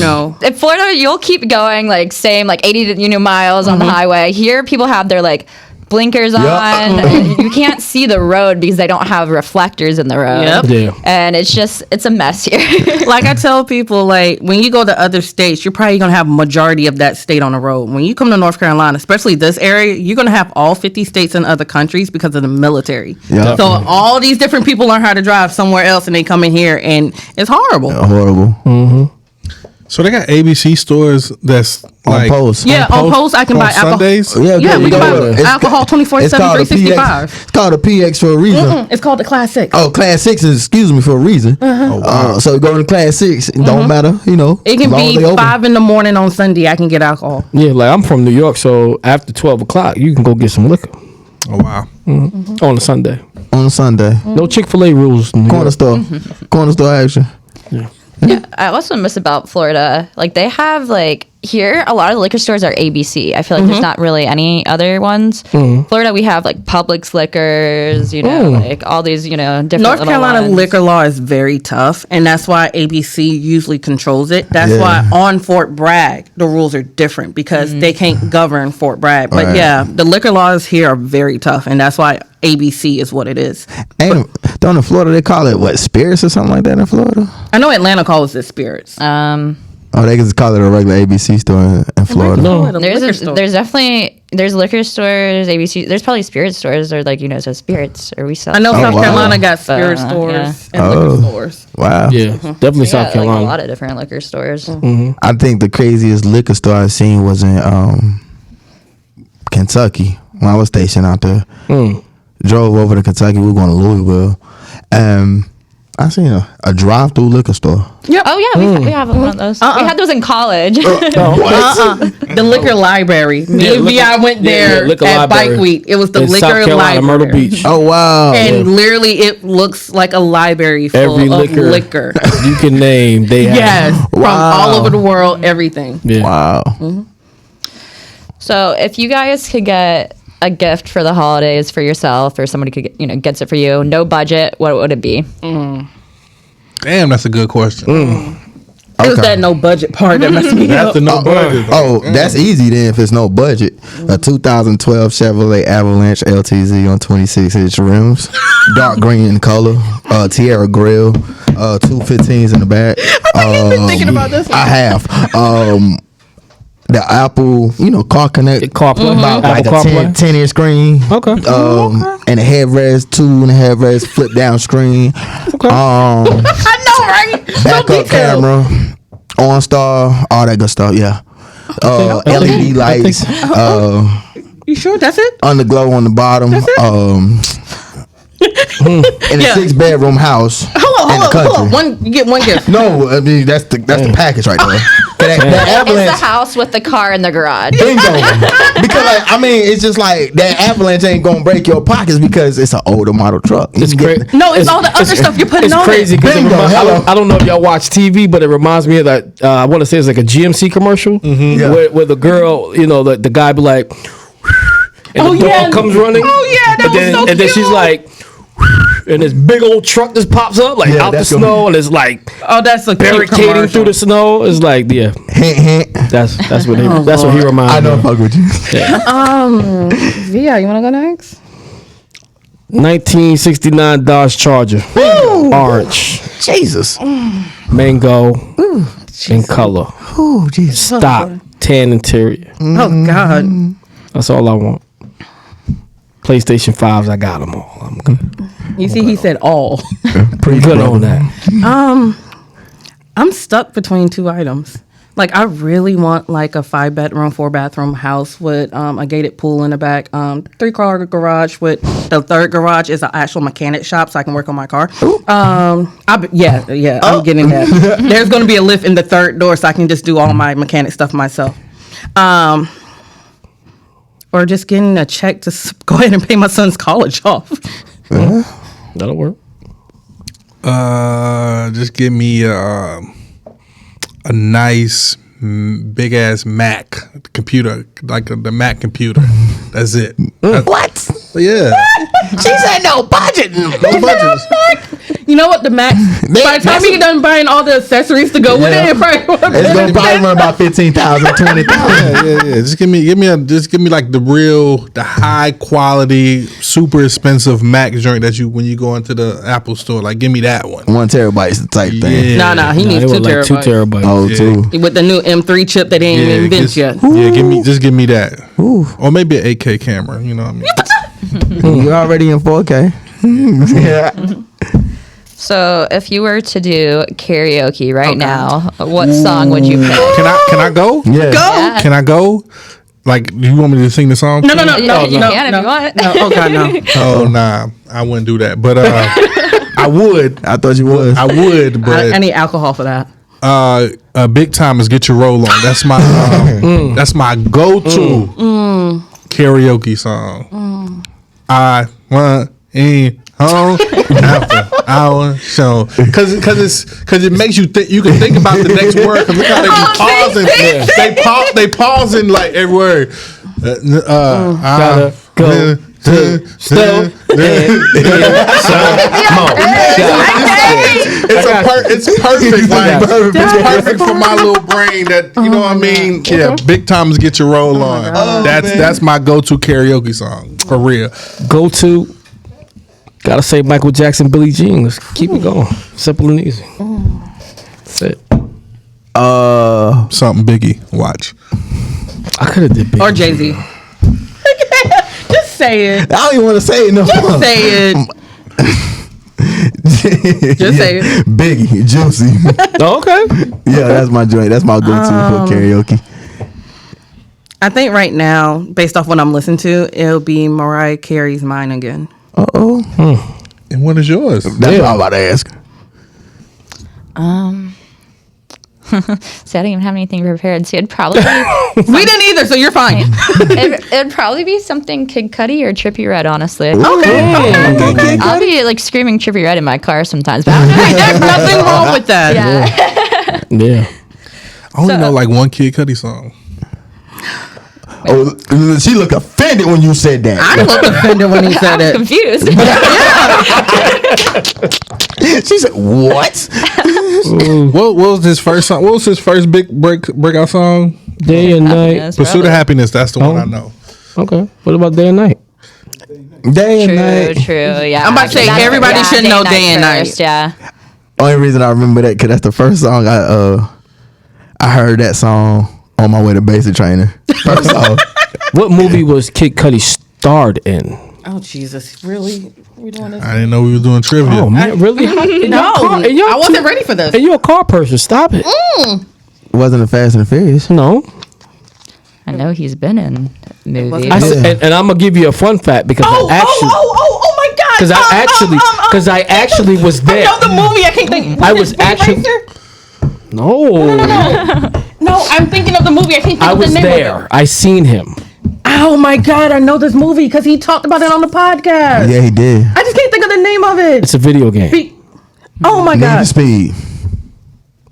in Florida, you'll keep going like same like 80 miles on the highway. Here, people have their like blinkers on. And you can't see the road because they don't have reflectors in the road. Yeah. And it's a mess here. Like I tell people, like when you go to other states, you're probably gonna have majority of that state on the road. When you come to North Carolina, especially this area, you're gonna have all 50 states in other countries because of the military. Yep. So all these different people learn how to drive somewhere else, and they come in here, and it's horrible. Horrible. So they got ABC stores that's like on post. Yeah, on post I can buy alcohol. Sundays. Yeah, we can buy It's alcohol 24/7, it's called a 365. PX. It's called a PX for a reason. It's called the Class 6. Oh, Class 6 is, excuse me, for a reason. So you go to Class 6, it don't matter, It can as long as be they open. 5 in the morning on Sunday. I can get alcohol. Yeah, like I'm from New York, so after 12 o'clock, you can go get some liquor Oh wow. on a Sunday. On Sunday. No Chick-fil-A rules in New Corner York. store. Corner store action. Yeah, I also miss about Florida. Like they have like here, a lot of the liquor stores are ABC. I feel like there's not really any other ones. Florida, we have like Publix liquors, like all these, different. North Carolina ones. liquor law is very tough, and that's why ABC usually controls it. That's why on Fort Bragg the rules are different because they can't govern Fort Bragg. But the liquor laws here are very tough, and that's why ABC is what it is. And down in Florida, they call it, what, spirits or something like that in Florida? I know Atlanta calls it spirits. Oh, they just call it a regular ABC store in Florida. No. There's definitely liquor stores, ABC. There's probably spirit stores or so spirits or we sell. I know South wow. Carolina got spirit stores and liquor stores. Wow. Yeah, definitely South Like Carolina. a lot of different liquor stores. I think the craziest liquor store I seen was in Kentucky when I was stationed out there. Drove over to Kentucky. We were going to Louisville. I seen a drive-through liquor store. Yep. Oh yeah, we have one of those. We had those in college. The liquor library. Me and VI went there liquor at library. Bike Week. It was the In liquor South Carolina, library. Myrtle Beach. Oh, wow. And literally, it looks like a library full Every of liquor liquor. you can name, they have. Yes, from all over the world, everything. Yeah. Wow. So if you guys could get a gift for the holidays for yourself, or somebody could gets it for you, no budget, what would it be? Damn, that's a good question. It was that no budget part that messed me That's up. the no budget. That's easy then if it's no budget. A 2012 Chevrolet Avalanche LTZ on 26-inch rims, dark green in color, Tierra grill, 2 15s in the back. You've been thinking about this one. I have. The Apple, car connect. CarPlay. About like Apple a CarPlay. 10-inch screen. Okay. And a headrest, 2.5 rest, flip down screen. Okay. I know, right? Backup camera, OnStar, all that good stuff. Yeah. LED lights. You sure that's it? Underglow on the bottom. In a 6-bedroom house. Hold on. You get one gift. No, I mean that's the package right there. That It's Avalanche. the house with the car in the garage. Bingo. Because it's just like that Avalanche ain't gonna break your pockets because it's an older model truck. It's great. No, it's all the other stuff you're putting on crazy it. because Bingo, I don't know if y'all watch TV, but it reminds me of that. I want to say it's like a GMC commercial where the girl, the guy be like, and the dog comes running. Oh yeah, that was so and then cute. she's like, and this big old truck just pops up out the that's snow, and it's like Oh, that's a cute barricading commercial. through the snow. It's like Hint, hint. that's what he reminds I me know, of. fuck with you. Via, you want to go next? 1969 Dodge Charger, orange, Jesus. mango, in color, Oh, Jesus. stock, tan interior. Oh God. That's all I want. PlayStation 5s, I got them all. I'm good. You see, he said all. Pretty good on that. I'm stuck between 2 items. Like, I really want like a 5-bedroom, 4-bathroom house with a gated pool in the back, 3-car garage with the 3rd garage is an actual mechanic shop, so I can work on my car. I'm getting that. There's going to be a lift in the 3rd door, so I can just do all my mechanic stuff myself. Or just getting a check to go ahead and pay my son's college off. That'll work. Just give me a nice big ass Mac computer, like the Mac computer. That's it. What? Yeah. She said no budget. No budgets. You know what? The max. By the time you get done buying all the accessories to go with it, it's gonna probably run about 15,000, 20,000. Yeah. Just give me like the high quality, super expensive Mac joint that when you go into the Apple store, like give me that one. 1 terabyte is the type thing. Nah. He needs 2 terabytes. 2 terabytes. Oh, Yeah. 2. With the new M3 chip that they ain't invent yet. Yeah, give me that. Ooh. Or maybe an 8K camera. You know what I mean? You're already in 4K. Yeah. So, if you were to do karaoke right now, what song would you pick? Can I go? Yeah. Go. Yeah. Can I go? Like, you want me to sing the song? No. You can if you want. No. Oh God, no. Oh nah, I wouldn't do that. But I would. I thought you would. I would. But I need alcohol for that. Big time is Get Your Roll On. That's my that's my go-to karaoke song. I want in home after our show because it makes you think. You can think about the next word. Cause look how they be pausing. They pausing like every word. Gotta go to stove. It's perfect. Like, it's perfect for my little brain. That you know what I mean. Yeah, Big Time is Get Your Roll On. That's my go-to karaoke song for real. Go to. Gotta say Michael Jackson, Billie Jean. Let's keep it going. Simple and easy. That's it. Something Biggie. Watch. I could have did Biggie. Or Jay-Z. Just say it. I don't even want to say it no more. Just say it. Just say it. Biggie, Juicy. Oh, okay. Yeah, that's my joint. That's my go-to for karaoke. I think right now, based off what I'm listening to, it'll be Mariah Carey's Mine Again. Uh-oh. And what is yours? That's what I'm about to ask. See, I didn't even have anything prepared. So it'd probably be, We didn't either, so you're fine. it'd probably be something Kid Cudi or Trippie Redd, honestly. Okay. I'll be like screaming Trippie Redd in my car sometimes. But I don't know. Hey, there's nothing wrong with that. Yeah. I only know like one Kid Cudi song. Oh, she looked offended when you said that. I looked offended when he said I'm it. confused. She said, "What?" What was his first song? What was his first big breakout song? Day and night. Happiness, Pursuit of probably. Happiness. That's the one I know. Okay. What about day and night? Day and night. True, yeah. I'm about to say, everybody should know Day and Night. first, yeah. Only reason I remember that because that's the first song I heard that song on my way to basic training. First song. What movie was Kid Cudi starred in? Oh, Jesus. Really? We doing this? I didn't know we were doing trivia. Oh man, really? No. I wasn't ready for this. And you're a car person. Stop it. Wasn't a Fast and the Furious. No. I know he's been in movies. I said, and I'm gonna give you a fun fact because Oh my God. because I actually was there. I know the movie. I can't think. I was actually no. No, I'm thinking of the movie. I can't think I of the was name there. of it. I seen him. Oh my God, I know this movie because he talked about it on the podcast. Yeah, he did. I just can't think of the name of it. It's a video game. Oh my Need God. for Speed.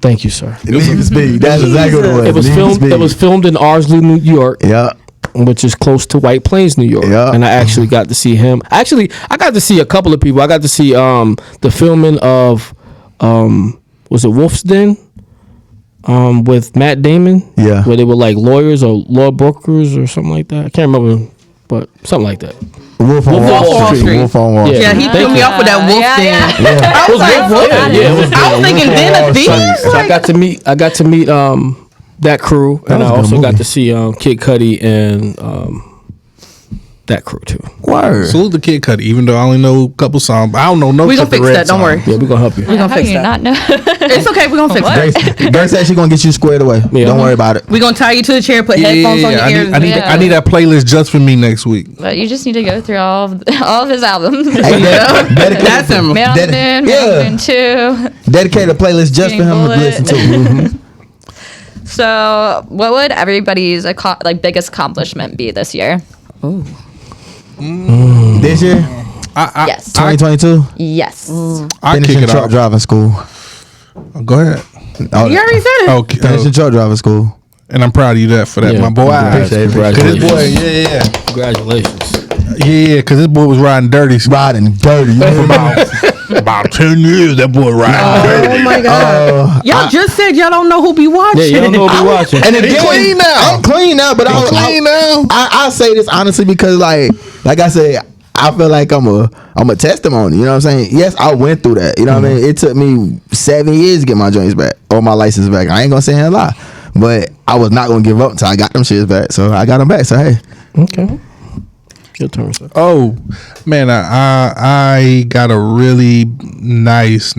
Thank you, sir. Need for Speed. That's exactly what it was. It was filmed in Ardsley, New York. Yeah. Which is close to White Plains, New York. Yeah. And I actually got to see him. Actually, I got to see a couple of people. I got to see the filming of was it Wolf's Den? With Matt Damon. Yeah. Where they were like lawyers or law brokers or something like that. I can't remember, but something like that. Wolf on Wall Street. Wolf on Wall Street. Yeah, he threw me off with that wolf thing. I was like, I was thinking Den of Thieves. So I got to meet that crew, and I also got to see Kid Cudi and that crew too. Word. Salute the Kid Cudi, even though I only know a couple songs. I don't know no. We gonna fix that. Don't worry. Yeah, we gonna help you. We gonna How fix do you that. not know? It's okay. We gonna fix that. Grace said she gonna get you squared away. Yeah. Don't worry about it. We gonna tie you to the chair, put headphones on your ears. I need that playlist just for me next week. But you just need to go through all of his albums. That's him. Man on the Moon, Man on the Moon 2. Dedicate a playlist just for him to listen to. So, what would everybody's biggest accomplishment be this year? This year, Yes. 2022, Yes. I kick finishing it truck off. driving school. Go ahead. Oh, You already said it. Okay. finishing truck driving school. And I'm proud of you for that, my boy. Congratulations. Congratulations. Yeah, because this boy was riding dirty. About 10 years, that boy riding dirty. Oh, my God. Y'all just said y'all don't know who be watching. Yeah, y'all know who be watching. And again, clean now. I'm clean now, but I say this honestly because, like I said, I feel like I'm a testimony. You know what I'm saying? Yes, I went through that. You know what I mean? It took me 7 years to get my joints back or my license back. I ain't gonna say a lie, but I was not gonna give up until I got them shits back. So I got them back. So hey, okay. Your turn, sir. Oh man, I got a really nice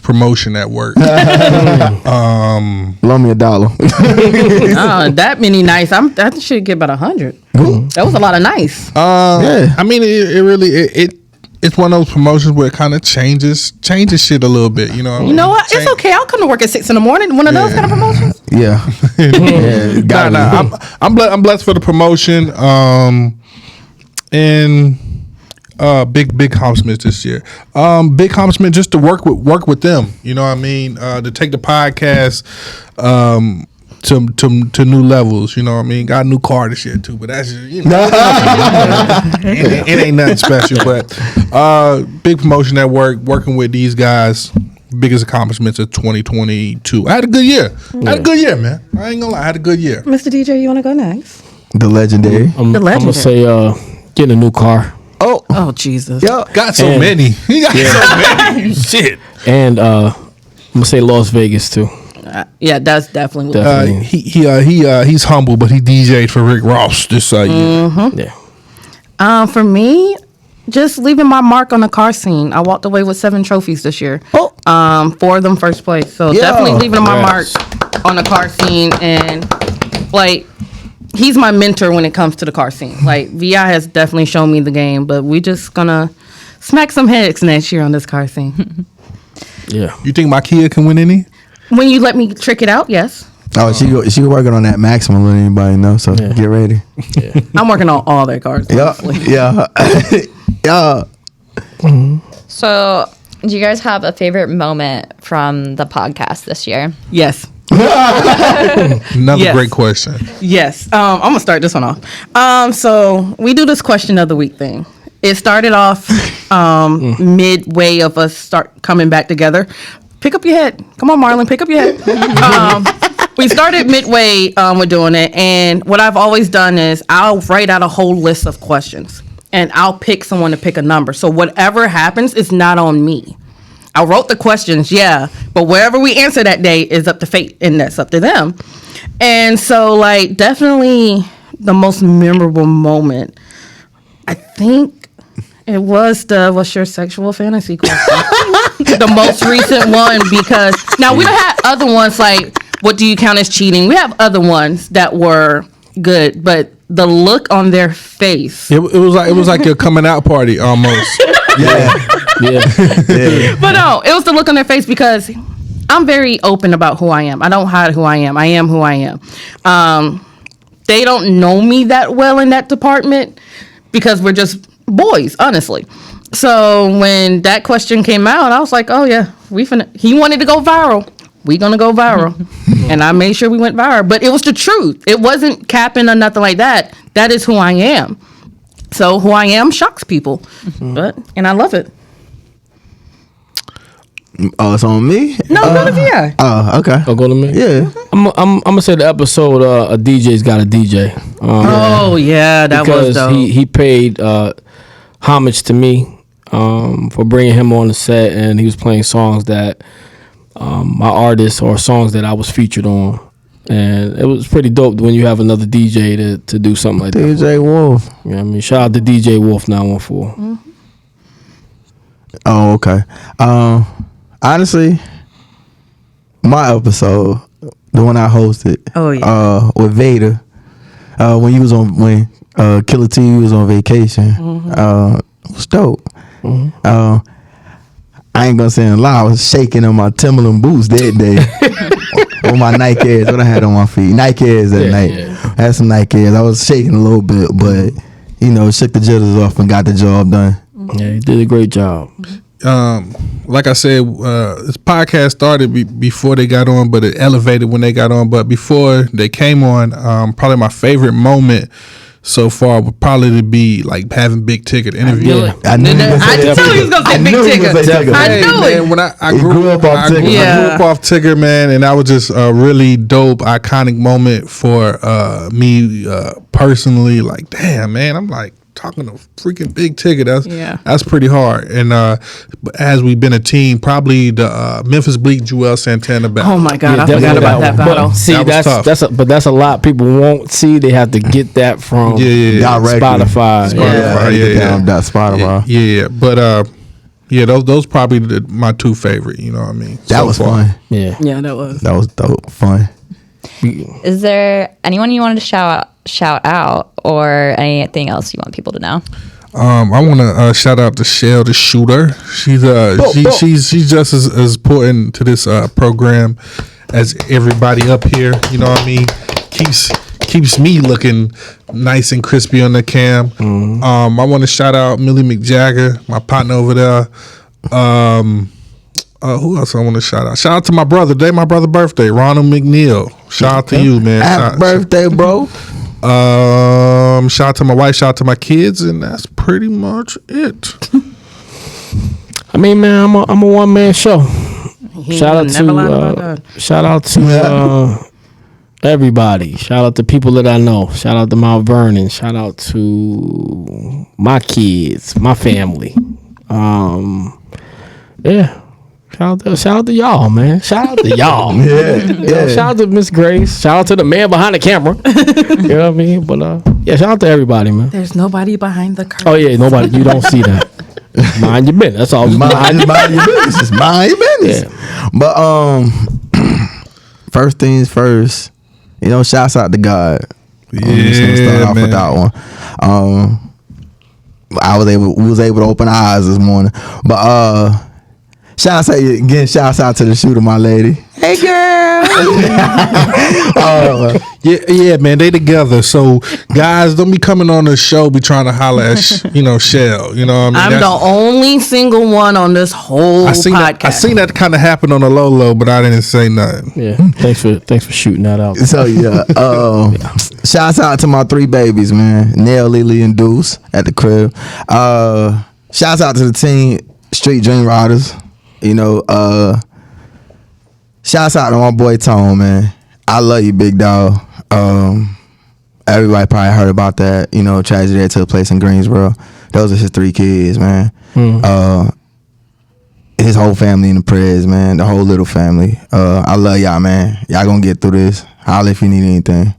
promotion at work. Loan me $1. That many nice. I should get about 100. That was a lot of nice. Yeah. I mean, it really it's one of those promotions where it kind of changes shit a little bit. You know. You know what? It's okay. I'll come to work at 6 a.m. One of those kind of promotions. Yeah. I'm blessed for the promotion. And big accomplishments this year. Big accomplishment just to work with them. You know what I mean? To take the podcast to new levels. You know what I mean? Got a new car this year too, but that's just, it ain't nothing special. But big promotion at work, working with these guys. Biggest accomplishments of 2022. I had a good year. I had a good year, man. I ain't gonna lie. I had a good year. Mr. DJ, you want to go next? The legendary. I'm gonna say getting a new car. Oh, Jesus. Yo, got so many. He got so many. Shit. And I'm gonna say Las Vegas too. Yeah, that's definitely. He's humble, but he DJ'd for Rick Ross this year. Yeah. For me, just leaving my mark on the car scene. I walked away with 7 trophies this year. 4 of them first place. So definitely leaving my mark on the car scene, and he's my mentor when it comes to the car scene. Like, VI has definitely shown me the game, but we just gonna smack some heads next year on this car scene. Yeah. You think my Kia can win any? When you let me trick it out, yes. Oh, she working on that maximum, let anybody know. So get ready. Yeah. I'm working on all their cars. Yeah. So, do you guys have a favorite moment from the podcast this year? Yes. Another great question. Yes. I'm gonna start this one off. So we do this question of the week thing. It started off midway of us start coming back together. Pick up your head. Come on, Marlon, pick up your head. We started midway with doing it, and what I've always done is I'll write out a whole list of questions, and I'll pick someone to pick a number. So whatever happens is not on me. I wrote the questions, but wherever we answer that day is up to fate, and that's up to them. And so, definitely the most memorable moment, I think it was what's your sexual fantasy question? The most recent one, because now we don't have other ones like, what do you count as cheating? We have other ones that were good, but the look on their face. It was like your coming out party almost. Yeah. But no, it was the look on their face, because I'm very open about who I am. I don't hide who I am. I am who I am. They don't know me that well in that department because we're just boys, honestly. So when that question came out, I was like, oh yeah, he wanted to go viral. We gonna go viral. And I made sure we went viral. But it was the truth. It wasn't capping or nothing like that. That is who I am. So who I am shocks people. And I love it. Oh, it's on me? No, go to VI. Oh, okay. Oh, go to me? Yeah. I'm gonna say the episode a DJ's got a DJ. That was dope. He paid homage to me for bringing him on the set, and he was playing songs that my artists or songs that I was featured on, and it was pretty dope when you have another DJ to do something like that. DJ Wolf. Yeah, I mean, shout out to DJ Wolf 914. Oh, okay. Honestly, my episode, the one I hosted, with Vader, when Killer T was on vacation, it was dope. I ain't gonna say a lie, I was shaking in my Timberland boots that day. With my Nike Airs, what I had on my feet. Nike Airs that night. I had some Nike Airs. I was shaking a little bit, but shook the jitters off and got the job done. Yeah, he did a great job. like I said, this podcast started before they got on, but it elevated when they got on. But before they came on, probably my favorite moment so far would probably be like having Big Ticket interview. I knew I didn't tell you he was gonna say Big Ticket. I knew it. Man, when I grew up off Tigger. I grew up off Tigger, man, and that was just a really dope, iconic moment for me personally. Like, damn, man, I'm like talking to freaking Big Ticket. That's pretty hard. And as we've been a team, probably the Memphis Bleak Joel Santana battle. Oh my God, I forgot about that battle. See, that's a lot people won't see. They have to get that from Spotify. Spotify. Yeah. But those probably my two favorite. You know what I mean? That was fun. Yeah, that was dope. Fun. Is there anyone you wanted to shout out, or anything else you want people to know? I want to shout out to Shell, the shooter. She's just as important to this program as everybody up here. You know what I mean? Keeps me looking nice and crispy on the cam. I want to shout out Millie McJagger, my partner over there. Who else I want to shout out? Shout out to my brother. Today my brother's birthday, Ronald McNeil. Shout out to you, man. Happy birthday, bro. Shout out to my wife, shout out to my kids, and that's pretty much it. I mean, man, I'm a one man show. Shout out to everybody. Shout out to people that I know. Shout out to Mount Vernon. Shout out to my kids, my family. Shout out to y'all, man. Shout out to y'all. Shout out to Miss Grace. Shout out to the man behind the camera. You know what I mean? But shout out to everybody, man. There's nobody behind the curtain. Oh yeah, nobody. You don't see that. Mind your business. That's all. Mind your business. Just mind your business. Yeah. But first things first. Shouts out to God. I'm just gonna start off with that one. We was able to open our eyes this morning, but shouts out to the shooter, my lady. Hey, girl. Yeah, man, they together. So, guys, don't be coming on the show, be trying to holler at, Shell. You know what I mean? I'm the only single one on this whole podcast. I seen that kind of happen on the low, but I didn't say nothing. Yeah, thanks for shooting that out. So, shouts out to my 3 babies, man. Nell, Lily, and Deuce at the crib. Shouts out to the team, Street Dream Riders. Shouts out to my boy Tone, man. I love you, big dog. Everybody probably heard about that, tragedy that took place in Greensboro. Those are his 3 kids, man. His whole family in the prayers, man. The whole little family. I love y'all, man. Y'all gonna get through this. Holler if you need anything.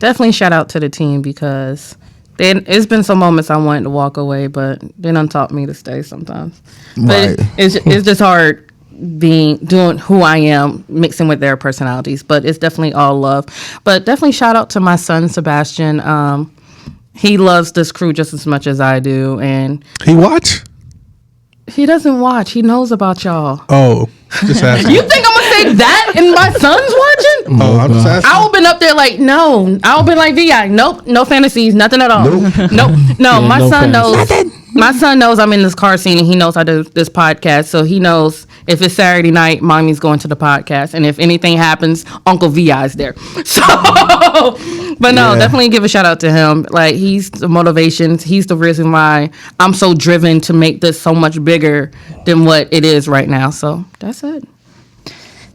Definitely shout out to the team because it's been some moments I wanted to walk away, but they done taught me to stay sometimes. But it's just hard doing who I am, mixing with their personalities. But it's definitely all love. But definitely shout out to my son Sebastian. He loves this crew just as much as I do, and he watch. He doesn't watch. He knows about y'all. Oh, just asking. You think I'm gonna say that and my son's watching? Oh, I'm just asking. I'll been up there like, no. I'll been like, VI, nope, no fantasies, nothing at all. Nope. No, my son knows. My son knows I'm in this car scene, and he knows I do this podcast, so he knows if it's Saturday night, mommy's going to the podcast, and if anything happens, Uncle VI's there. So, but no, definitely give a shout out to him. Like, he's the motivation. He's the reason why I'm so driven to make this so much bigger than what it is right now. So that's it.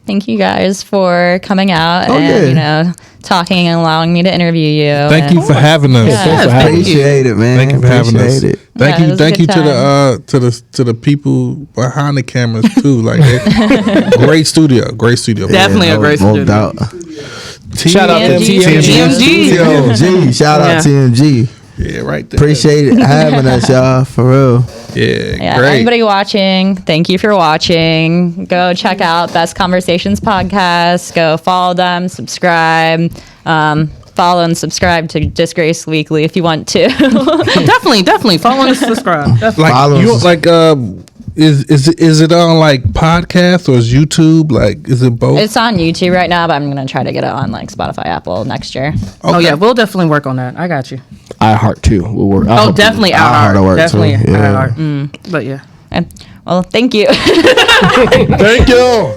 Thank you guys for coming out and talking and allowing me to interview you. Thank you for having us. Appreciate it, man. Thank you for having us. Thank you to the people behind the cameras too. Like, great studio. Definitely a great studio. Doubt. Shout out to TMG. Shout out to TMG. Yeah, right there. Appreciate it having us, y'all, for real. Yeah, great. Anybody watching, thank you for watching. Go check out Bess Conversations Podcast. Go follow them, subscribe. Follow and subscribe to Disgraced Weekly if you want to. definitely follow and subscribe. Is it on like podcast or is YouTube? Like, is it both? It's on YouTube right now, but I'm gonna try to get it on like Spotify, Apple next year. Okay. Oh yeah, we'll definitely work on that. I got you. iHeart too will work. Definitely iHeart. Definitely iHeart. But yeah. Well, thank you. Thank you.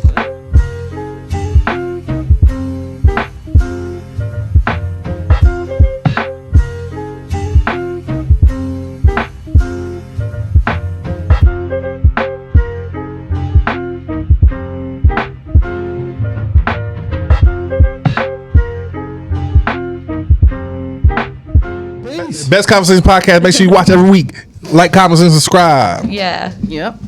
Bess Conversations Podcast. Make sure you watch every week. Like, comment, and subscribe. Yeah. Yep.